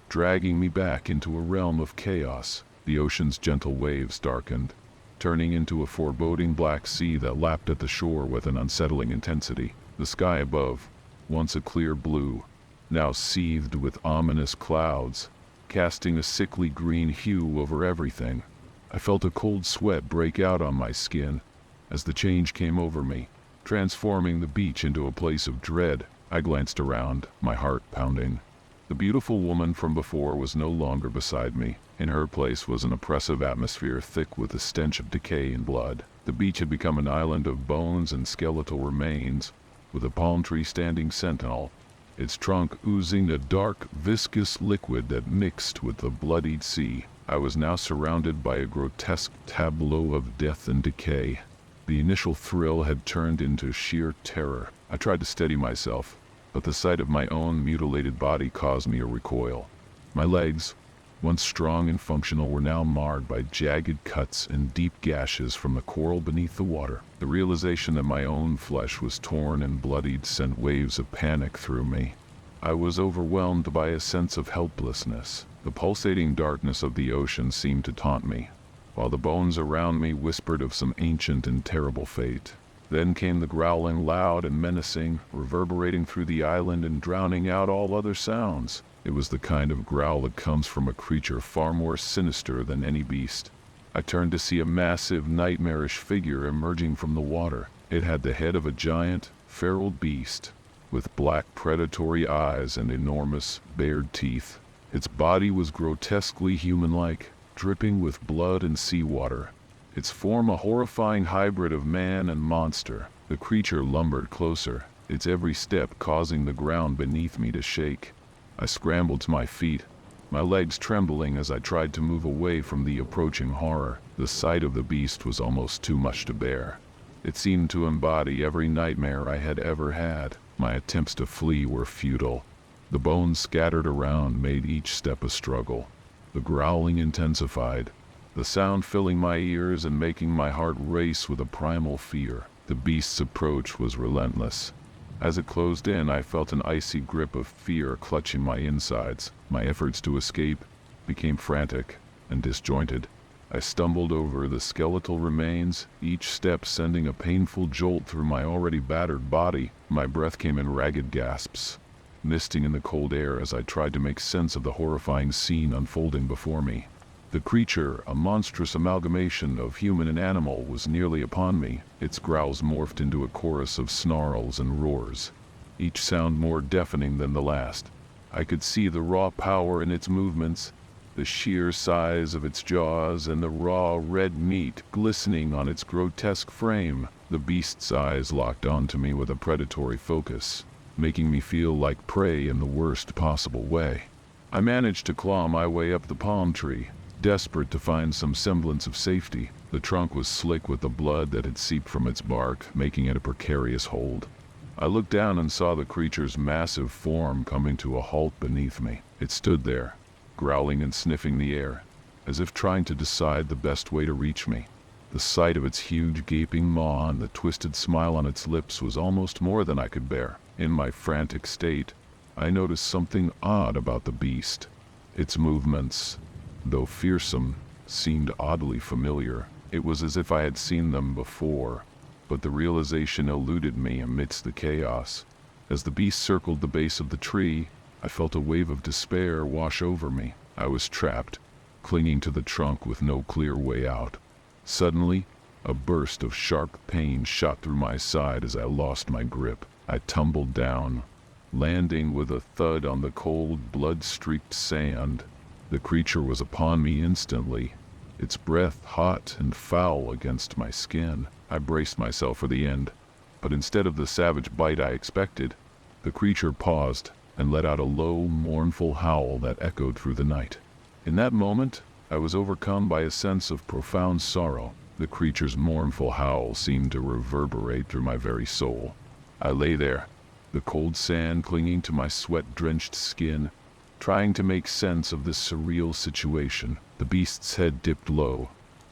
dragging me back into a realm of chaos. The ocean's gentle waves darkened, turning into a foreboding black sea that lapped at the shore with an unsettling intensity. The sky above, once a clear blue, now seethed with ominous clouds, casting a sickly green hue over everything. I felt a cold sweat break out on my skin as the change came over me, transforming the beach into a place of dread. I glanced around, my heart pounding. The beautiful woman from before was no longer beside me. In her place was an oppressive atmosphere thick with the stench of decay and blood. The beach had become an island of bones and skeletal remains, with a palm tree standing sentinel, its trunk oozing a dark, viscous liquid that mixed with the bloodied sea. I was now surrounded by a grotesque tableau of death and decay. The initial thrill had turned into sheer terror. I tried to steady myself, but the sight of my own mutilated body caused me a recoil. My legs, once strong and functional, were now marred by jagged cuts and deep gashes from the coral beneath the water. The realization that my own flesh was torn and bloodied sent waves of panic through me. I was overwhelmed by a sense of helplessness. The pulsating darkness of the ocean seemed to taunt me, while the bones around me whispered of some ancient and terrible fate. Then came the growling, loud and menacing, reverberating through the island and drowning out all other sounds. It was the kind of growl that comes from a creature far more sinister than any beast. I turned to see a massive, nightmarish figure emerging from the water. It had the head of a giant, feral beast, with black predatory eyes and enormous, bared teeth. Its body was grotesquely human-like, dripping with blood and seawater, its form a horrifying hybrid of man and monster. The creature lumbered closer, its every step causing the ground beneath me to shake. I scrambled to my feet, my legs trembling as I tried to move away from the approaching horror. The sight of the beast was almost too much to bear. It seemed to embody every nightmare I had ever had. My attempts to flee were futile. The bones scattered around made each step a struggle. The growling intensified, the sound filling my ears and making my heart race with a primal fear. The beast's approach was relentless. As it closed in, I felt an icy grip of fear clutching my insides. My efforts to escape became frantic and disjointed. I stumbled over the skeletal remains, each step sending a painful jolt through my already battered body. My breath came in ragged gasps, misting in the cold air as I tried to make sense of the horrifying scene unfolding before me. The creature, a monstrous amalgamation of human and animal, was nearly upon me. Its growls morphed into a chorus of snarls and roars, each sound more deafening than the last. I could see the raw power in its movements, the sheer size of its jaws and the raw red meat glistening on its grotesque frame. The beast's eyes locked onto me with a predatory focus, making me feel like prey in the worst possible way. I managed to claw my way up the palm tree, desperate to find some semblance of safety. The trunk was slick with the blood that had seeped from its bark, making it a precarious hold. I looked down and saw the creature's massive form coming to a halt beneath me. It stood there, growling and sniffing the air, as if trying to decide the best way to reach me. The sight of its huge gaping maw and the twisted smile on its lips was almost more than I could bear. In my frantic state, I noticed something odd about the beast. Its movements, though fearsome, seemed oddly familiar. It was as if I had seen them before, but the realization eluded me amidst the chaos. As the beast circled the base of the tree, I felt a wave of despair wash over me. I was trapped, clinging to the trunk with no clear way out. Suddenly, a burst of sharp pain shot through my side as I lost my grip. I tumbled down, landing with a thud on the cold, blood-streaked sand. The creature was upon me instantly, its breath hot and foul against my skin. I braced myself for the end, but instead of the savage bite I expected, the creature paused and let out a low, mournful howl that echoed through the night. In that moment, I was overcome by a sense of profound sorrow. The creature's mournful howl seemed to reverberate through my very soul. I lay there, the cold sand clinging to my sweat-drenched skin, trying to make sense of this surreal situation. The beast's head dipped low,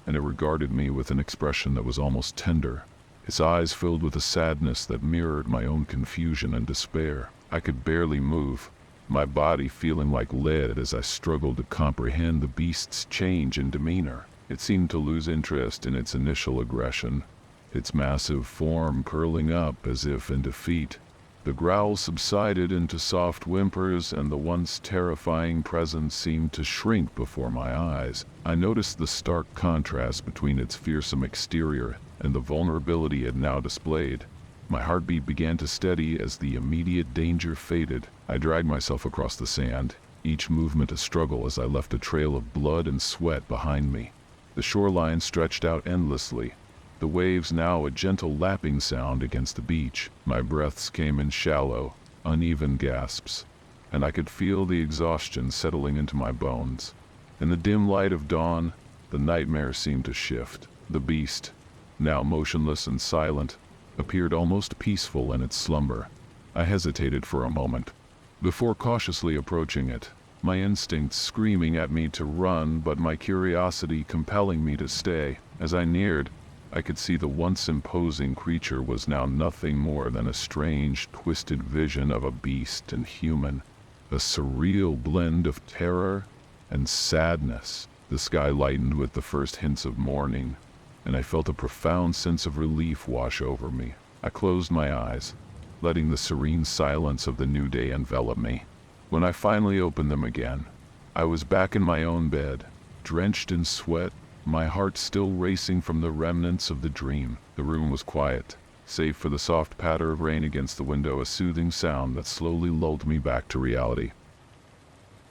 and it regarded me with an expression that was almost tender. Its eyes filled with a sadness that mirrored my own confusion and despair. I could barely move, my body feeling like lead as I struggled to comprehend the beast's change in demeanor. It seemed to lose interest in its initial aggression, its massive form curling up as if in defeat. The growls subsided into soft whimpers, and the once terrifying presence seemed to shrink before my eyes. I noticed the stark contrast between its fearsome exterior and the vulnerability it now displayed. My heartbeat began to steady as the immediate danger faded. I dragged myself across the sand, each movement a struggle as I left a trail of blood and sweat behind me. The shoreline stretched out endlessly, the waves now a gentle lapping sound against the beach. My breaths came in shallow, uneven gasps, and I could feel the exhaustion settling into my bones. In the dim light of dawn, the nightmare seemed to shift. The beast, now motionless and silent, appeared almost peaceful in its slumber. I hesitated for a moment, before cautiously approaching it, my instincts screaming at me to run, but my curiosity compelling me to stay. As I neared, I could see the once imposing creature was now nothing more than a strange, twisted vision of a beast and human, a surreal blend of terror and sadness. The sky lightened with the first hints of morning, and I felt a profound sense of relief wash over me. I closed my eyes, letting the serene silence of the new day envelop me. When I finally opened them again, I was back in my own bed, drenched in sweat, my heart still racing from the remnants of the dream. The room was quiet, save for the soft patter of rain against the window, a soothing sound that slowly lulled me back to reality.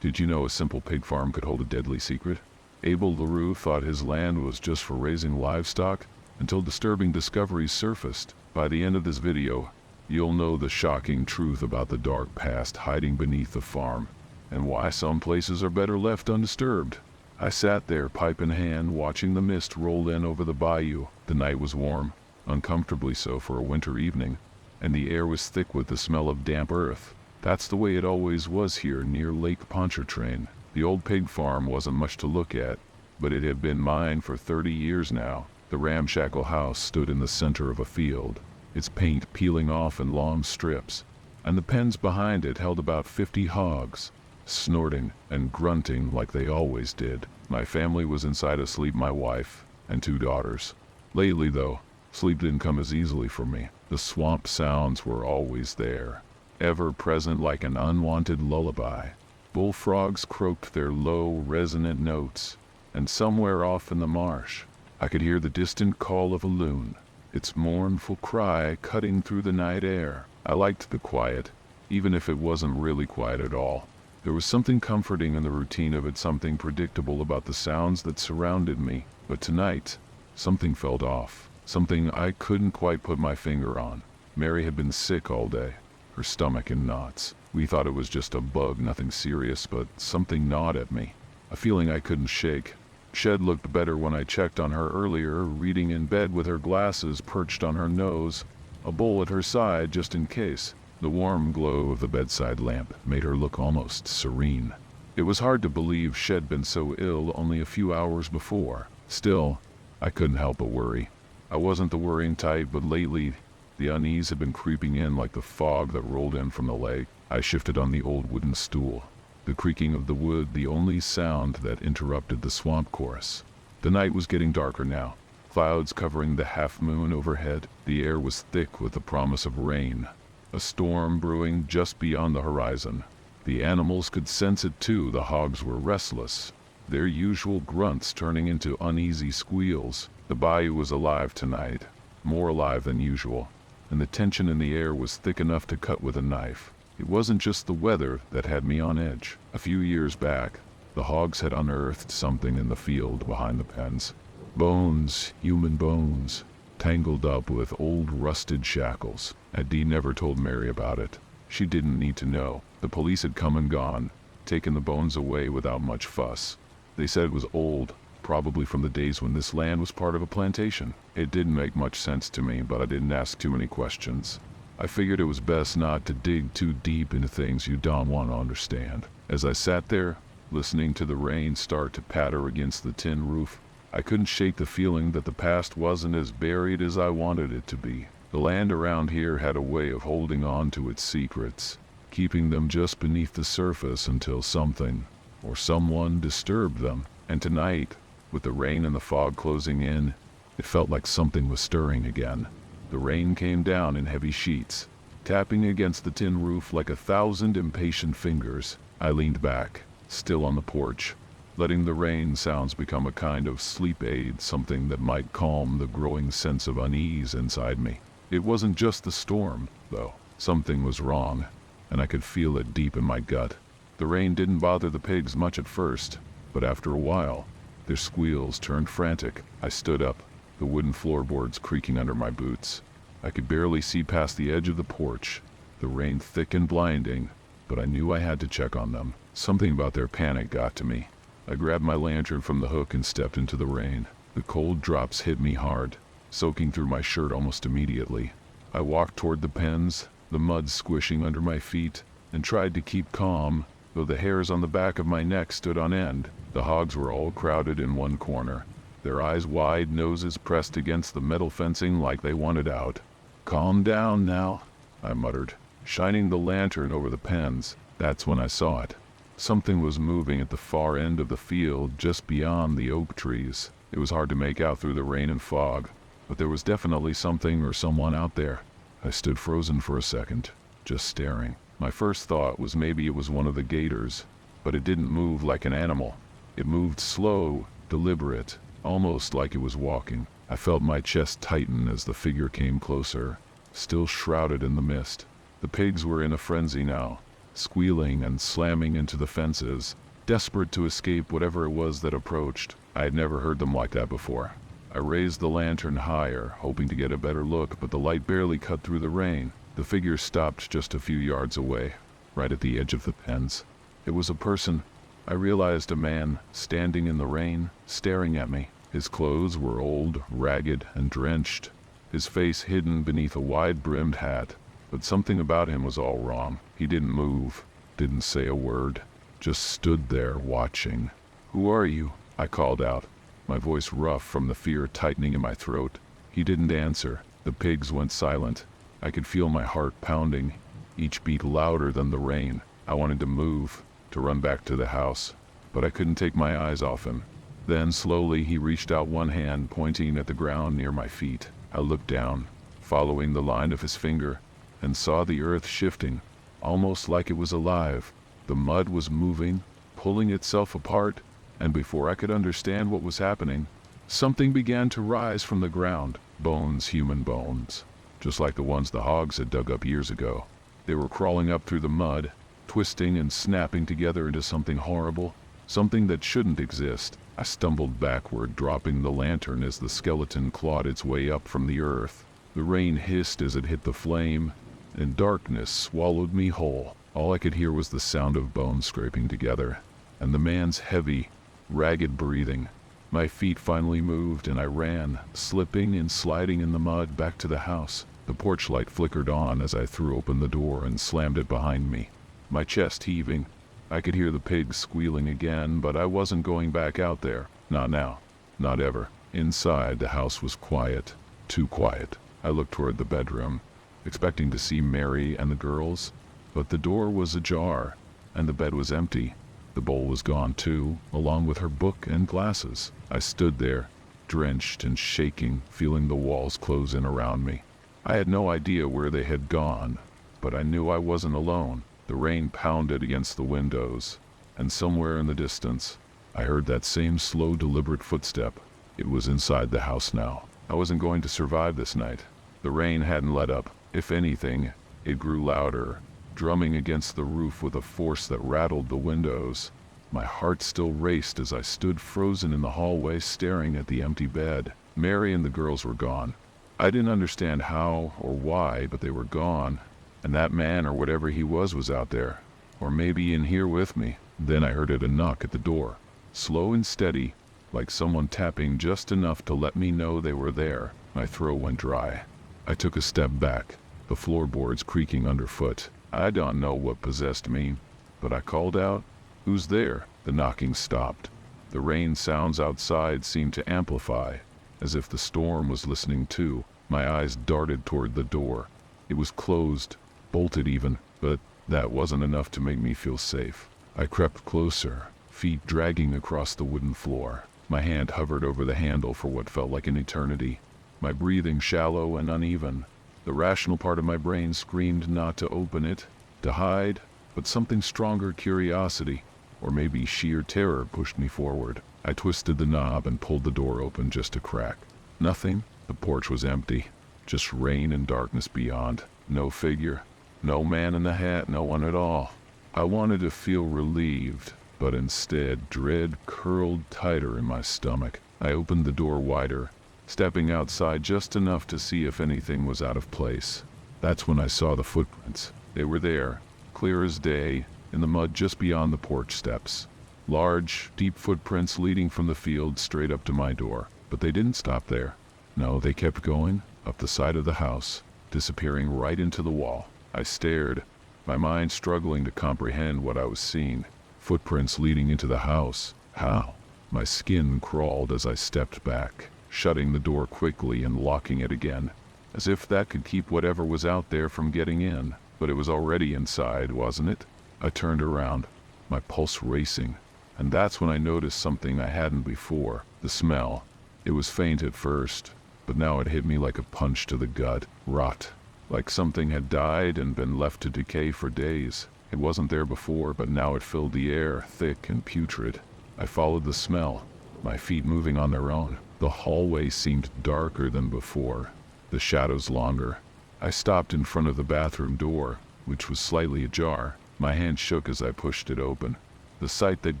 Did you know a simple pig farm could hold a deadly secret? Abel LaRue thought his land was just for raising livestock until disturbing discoveries surfaced. By the end of this video, you'll know the shocking truth about the dark past hiding beneath the farm, and why some places are better left undisturbed. I sat there, pipe in hand, watching the mist roll in over the bayou. The night was warm, uncomfortably so for a winter evening, and the air was thick with the smell of damp earth. That's the way it always was here near Lake Pontchartrain. The old pig farm wasn't much to look at, but it had been mine for 30 years now. The ramshackle house stood in the center of a field, its paint peeling off in long strips, and the pens behind it held about 50 hogs, snorting and grunting like they always did. My family was inside asleep, my wife and 2 daughters. Lately, though, sleep didn't come as easily for me. The swamp sounds were always there, ever present like an unwanted lullaby. Bullfrogs croaked their low, resonant notes, and somewhere off in the marsh, I could hear the distant call of a loon, its mournful cry cutting through the night air. I liked the quiet, even if it wasn't really quiet at all. There was something comforting in the routine of it, something predictable about the sounds that surrounded me. But tonight, something felt off, something I couldn't quite put my finger on. Mary had been sick all day, her stomach in knots. We thought it was just a bug, nothing serious, but something gnawed at me, a feeling I couldn't shake. Shed looked better when I checked on her earlier, reading in bed with her glasses perched on her nose, a bowl at her side just in case. The warm glow of the bedside lamp made her look almost serene. It was hard to believe Shed been so ill only a few hours before. Still, I couldn't help but worry. I wasn't the worrying type, but lately, the unease had been creeping in like the fog that rolled in from the lake. I shifted on the old wooden stool, the creaking of the wood the only sound that interrupted the swamp chorus. The night was getting darker now, clouds covering the half-moon overhead. The air was thick with the promise of rain, a storm brewing just beyond the horizon. The animals could sense it too. The hogs were restless, their usual grunts turning into uneasy squeals. The bayou was alive tonight, more alive than usual, and the tension in the air was thick enough to cut with a knife. It wasn't just the weather that had me on edge. A few years back, the hogs had unearthed something in the field behind the pens. Bones, human bones, tangled up with old rusted shackles. Dee never told Mary about it. She didn't need to know. The police had come and gone, taken the bones away without much fuss. They said it was old, probably from the days when this land was part of a plantation. It didn't make much sense to me, but I didn't ask too many questions. I figured it was best not to dig too deep into things you don't want to understand. As I sat there, listening to the rain start to patter against the tin roof, I couldn't shake the feeling that the past wasn't as buried as I wanted it to be. The land around here had a way of holding on to its secrets, keeping them just beneath the surface until something or someone disturbed them. And tonight, with the rain and the fog closing in, it felt like something was stirring again. The rain came down in heavy sheets, tapping against the tin roof like 1,000 impatient fingers. I leaned back, still on the porch, letting the rain sounds become a kind of sleep aid, something that might calm the growing sense of unease inside me. It wasn't just the storm, though. Something was wrong, and I could feel it deep in my gut. The rain didn't bother the pigs much at first, but after a while, their squeals turned frantic. I stood up, the wooden floorboards creaking under my boots. I could barely see past the edge of the porch, the rain thick and blinding, but I knew I had to check on them. Something about their panic got to me. I grabbed my lantern from the hook and stepped into the rain. The cold drops hit me hard, soaking through my shirt almost immediately. I walked toward the pens, the mud squishing under my feet, and tried to keep calm, though the hairs on the back of my neck stood on end. The hogs were all crowded in one corner, their eyes wide, noses pressed against the metal fencing like they wanted out. "Calm down now," I muttered, shining the lantern over the pens. That's when I saw it. Something was moving at the far end of the field, just beyond the oak trees. It was hard to make out through the rain and fog, but there was definitely something or someone out there. I stood frozen for a second, just staring. My first thought was maybe it was one of the gators, but it didn't move like an animal. It moved slow, deliberate, almost like it was walking. I felt my chest tighten as the figure came closer, still shrouded in the mist. The pigs were in a frenzy now, squealing and slamming into the fences, desperate to escape whatever it was that approached. I had never heard them like that before. I raised the lantern higher, hoping to get a better look, but the light barely cut through the rain. The figure stopped just a few yards away, right at the edge of the pens. It was a person. I realized a man, standing in the rain, staring at me. His clothes were old, ragged, and drenched, his face hidden beneath a wide-brimmed hat. But something about him was all wrong. He didn't move, didn't say a word, just stood there watching. "Who are you?" I called out, my voice rough from the fear tightening in my throat. He didn't answer. The pigs went silent. I could feel my heart pounding, each beat louder than the rain. I wanted to move, to run back to the house, but I couldn't take my eyes off him. Then slowly he reached out one hand, pointing at the ground near my feet. I looked down, following the line of his finger, and saw the earth shifting, almost like it was alive. The mud was moving, pulling itself apart, and before I could understand what was happening, something began to rise from the ground. Bones, human bones, just like the ones the hogs had dug up years ago. They were crawling up through the mud, twisting and snapping together into something horrible, something that shouldn't exist. I stumbled backward, dropping the lantern as the skeleton clawed its way up from the earth. The rain hissed as it hit the flame, and darkness swallowed me whole. All I could hear was the sound of bones scraping together, and the man's heavy, ragged breathing. My feet finally moved and I ran, slipping and sliding in the mud back to the house. The porch light flickered on as I threw open the door and slammed it behind me. My chest heaving. I could hear the pigs squealing again, but I wasn't going back out there. Not now. Not ever. Inside, the house was quiet. Too quiet. I looked toward the bedroom, expecting to see Mary and the girls, but the door was ajar, and the bed was empty. The bowl was gone too, along with her book and glasses. I stood there, drenched and shaking, feeling the walls close in around me. I had no idea where they had gone, but I knew I wasn't alone. The rain pounded against the windows, and somewhere in the distance, I heard that same slow, deliberate footstep. It was inside the house now. I wasn't going to survive this night. The rain hadn't let up. If anything, it grew louder, drumming against the roof with a force that rattled the windows. My heart still raced as I stood frozen in the hallway staring at the empty bed. Mary and the girls were gone. I didn't understand how or why, but they were gone, and that man or whatever he was out there, or maybe in here with me. Then I heard a knock at the door, slow and steady, like someone tapping just enough to let me know they were there. My throat went dry. I took a step back, the floorboards creaking underfoot. I don't know what possessed me, but I called out, "Who's there?" The knocking stopped. The rain sounds outside seemed to amplify, as if the storm was listening too. My eyes darted toward the door. It was closed, bolted even, but that wasn't enough to make me feel safe. I crept closer, feet dragging across the wooden floor. My hand hovered over the handle for what felt like an eternity, my breathing shallow and uneven. The rational part of my brain screamed not to open it, to hide, but something stronger, curiosity, or maybe sheer terror, pushed me forward. I twisted the knob and pulled the door open just a crack. Nothing. The porch was empty. Just rain and darkness beyond. No figure. No man in the hat. No one at all. I wanted to feel relieved, but instead dread curled tighter in my stomach. I opened the door wider, stepping outside just enough to see if anything was out of place. That's when I saw the footprints. They were there, clear as day, in the mud just beyond the porch steps. Large, deep footprints leading from the field straight up to my door. But they didn't stop there. No, they kept going, up the side of the house, disappearing right into the wall. I stared, my mind struggling to comprehend what I was seeing. Footprints leading into the house. How? My skin crawled as I stepped back, shutting the door quickly and locking it again, as if that could keep whatever was out there from getting in. But it was already inside, wasn't it? I turned around, my pulse racing, and that's when I noticed something I hadn't before. The smell. It was faint at first, but now it hit me like a punch to the gut. Rot. Like something had died and been left to decay for days. It wasn't there before, but now it filled the air, thick and putrid. I followed the smell, my feet moving on their own. The hallway seemed darker than before, the shadows longer. I stopped in front of the bathroom door, which was slightly ajar. My hand shook as I pushed it open. The sight that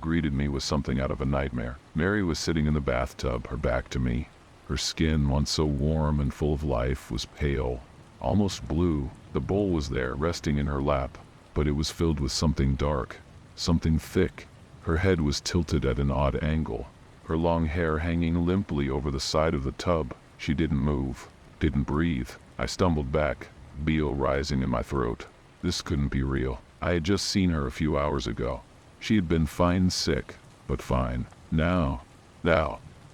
greeted me was something out of a nightmare. Mary was sitting in the bathtub, her back to me. Her skin, once so warm and full of life, was pale, almost blue. The bowl was there, resting in her lap, but it was filled with something dark, something thick. Her head was tilted at an odd angle, her long hair hanging limply over the side of the tub. She didn't move, didn't breathe. I stumbled back, bile rising in my throat. This couldn't be real. I had just seen her a few hours ago. She had been fine sick, but fine. Now,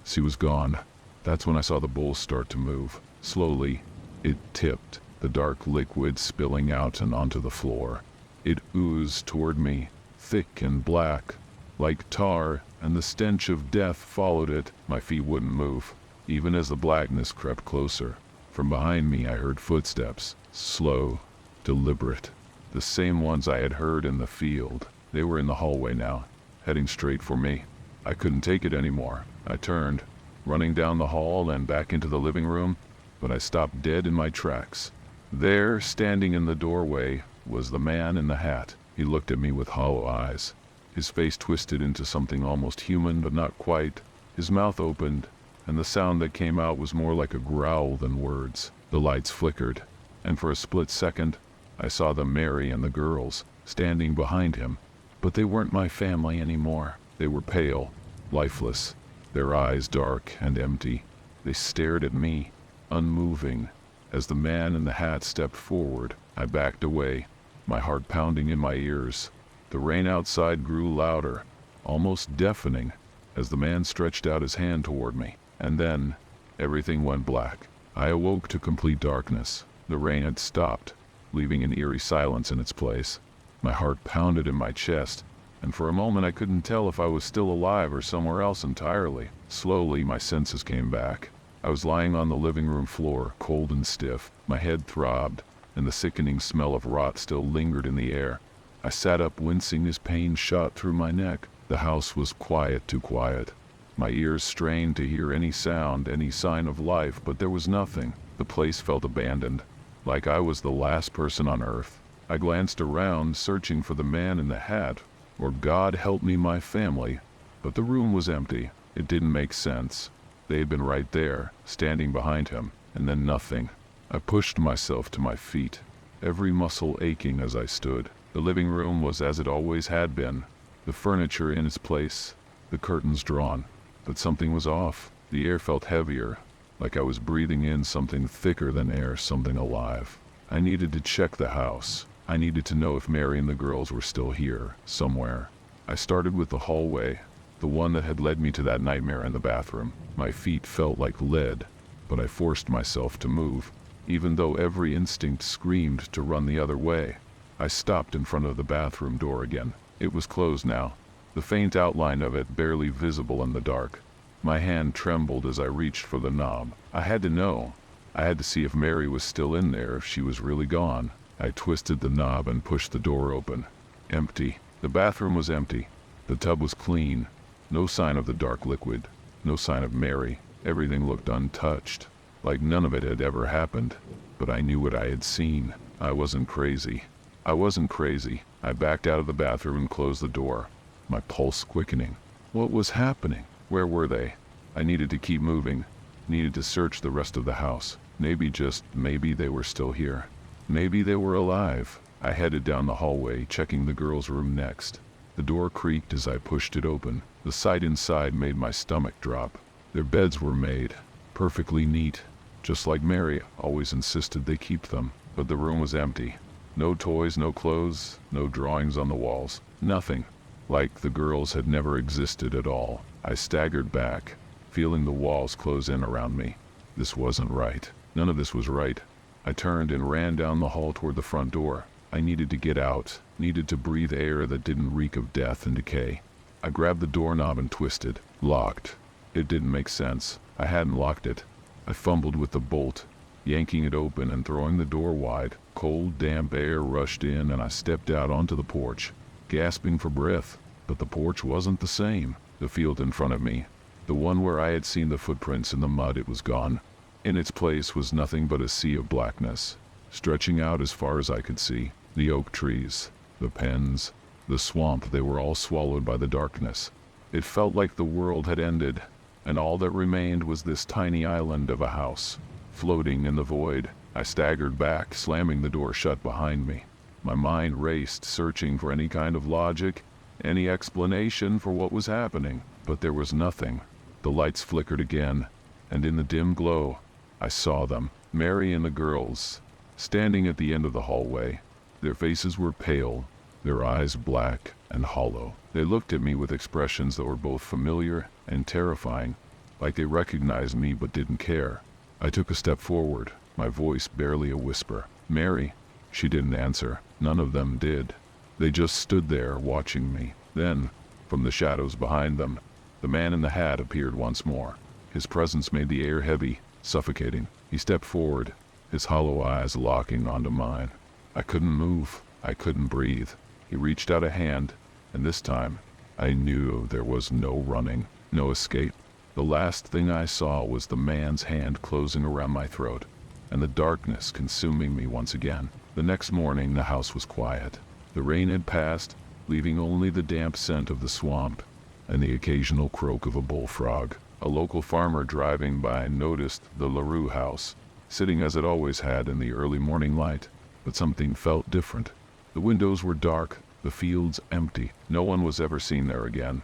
she was gone. That's when I saw the bowl start to move. Slowly, it tipped, the dark liquid spilling out and onto the floor. It oozed toward me, thick and black, like tar, and the stench of death followed it. My feet wouldn't move, even as the blackness crept closer. From behind me I heard footsteps, slow, deliberate, the same ones I had heard in the field. They were in the hallway now, heading straight for me. I couldn't take it anymore. I turned, running down the hall and back into the living room, but I stopped dead in my tracks. There, standing in the doorway, was the man in the hat. He looked at me with hollow eyes, his face twisted into something almost human, but not quite. His mouth opened, and the sound that came out was more like a growl than words. The lights flickered, and for a split second, I saw the Mary and the girls standing behind him. But they weren't my family anymore. They were pale, lifeless, their eyes dark and empty. They stared at me, unmoving. As the man in the hat stepped forward, I backed away, my heart pounding in my ears. The rain outside grew louder, almost deafening, as the man stretched out his hand toward me. And then, everything went black. I awoke to complete darkness. The rain had stopped, leaving an eerie silence in its place. My heart pounded in my chest, and for a moment I couldn't tell if I was still alive or somewhere else entirely. Slowly, my senses came back. I was lying on the living room floor, cold and stiff. My head throbbed, and the sickening smell of rot still lingered in the air. I sat up, wincing as pain shot through my neck. The house was quiet, too quiet. My ears strained to hear any sound, any sign of life, but there was nothing. The place felt abandoned, like I was the last person on earth. I glanced around, searching for the man in the hat, or God help me, my family, but the room was empty. It didn't make sense. They had been right there, standing behind him, and then nothing. I pushed myself to my feet, every muscle aching as I stood. The living room was as it always had been, the furniture in its place, the curtains drawn. But something was off. The air felt heavier, like I was breathing in something thicker than air, something alive. I needed to check the house. I needed to know if Mary and the girls were still here, somewhere. I started with the hallway, the one that had led me to that nightmare in the bathroom. My feet felt like lead, but I forced myself to move, even though every instinct screamed to run the other way. I stopped in front of the bathroom door again. It was closed now, the faint outline of it barely visible in the dark. My hand trembled as I reached for the knob. I had to know. I had to see if Mary was still in there, if she was really gone. I twisted the knob and pushed the door open. Empty. The bathroom was empty. The tub was clean. No sign of the dark liquid. No sign of Mary. Everything looked untouched, like none of it had ever happened. But I knew what I had seen. I wasn't crazy. I wasn't crazy. I backed out of the bathroom and closed the door, my pulse quickening. What was happening? Where were they? I needed to keep moving. Needed to search the rest of the house. Maybe, just maybe, they were still here. Maybe they were alive. I headed down the hallway, checking the girls' room next. The door creaked as I pushed it open. The sight inside made my stomach drop. Their beds were made, perfectly neat, just like Mary always insisted they keep them. But the room was empty. No toys, no clothes, no drawings on the walls. Nothing. Like the girls had never existed at all. I staggered back, feeling the walls close in around me. This wasn't right. None of this was right. I turned and ran down the hall toward the front door. I needed to get out, needed to breathe air that didn't reek of death and decay. I grabbed the doorknob and twisted. Locked. It didn't make sense. I hadn't locked it. I fumbled with the bolt, yanking it open and throwing the door wide. Cold, damp air rushed in and I stepped out onto the porch, gasping for breath. But the porch wasn't the same. The field in front of me, the one where I had seen the footprints in the mud, it was gone. In its place was nothing but a sea of blackness, stretching out as far as I could see. The oak trees, the pens, the swamp, they were all swallowed by the darkness. It felt like the world had ended, and all that remained was this tiny island of a house, floating in the void. I staggered back, slamming the door shut behind me. My mind raced, searching for any kind of logic, any explanation for what was happening. But there was nothing. The lights flickered again, and in the dim glow, I saw them, Mary and the girls, standing at the end of the hallway. Their faces were pale, their eyes black and hollow. They looked at me with expressions that were both familiar and terrifying, like they recognized me but didn't care. I took a step forward, my voice barely a whisper. Mary. She didn't answer. None of them did. They just stood there watching me. Then, from the shadows behind them, the man in the hat appeared once more. His presence made the air heavy, suffocating. He stepped forward, his hollow eyes locking onto mine. I couldn't move. I couldn't breathe. He reached out a hand, and this time, I knew there was no running, no escape. The last thing I saw was the man's hand closing around my throat, and the darkness consuming me once again. The next morning, the house was quiet. The rain had passed, leaving only the damp scent of the swamp and the occasional croak of a bullfrog. A local farmer driving by noticed the LaRue house, sitting as it always had in the early morning light. But something felt different. The windows were dark, the fields empty. No one was ever seen there again.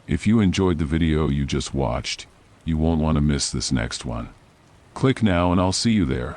If you enjoyed the video you just watched, you won't want to miss this next one. Click now and I'll see you there.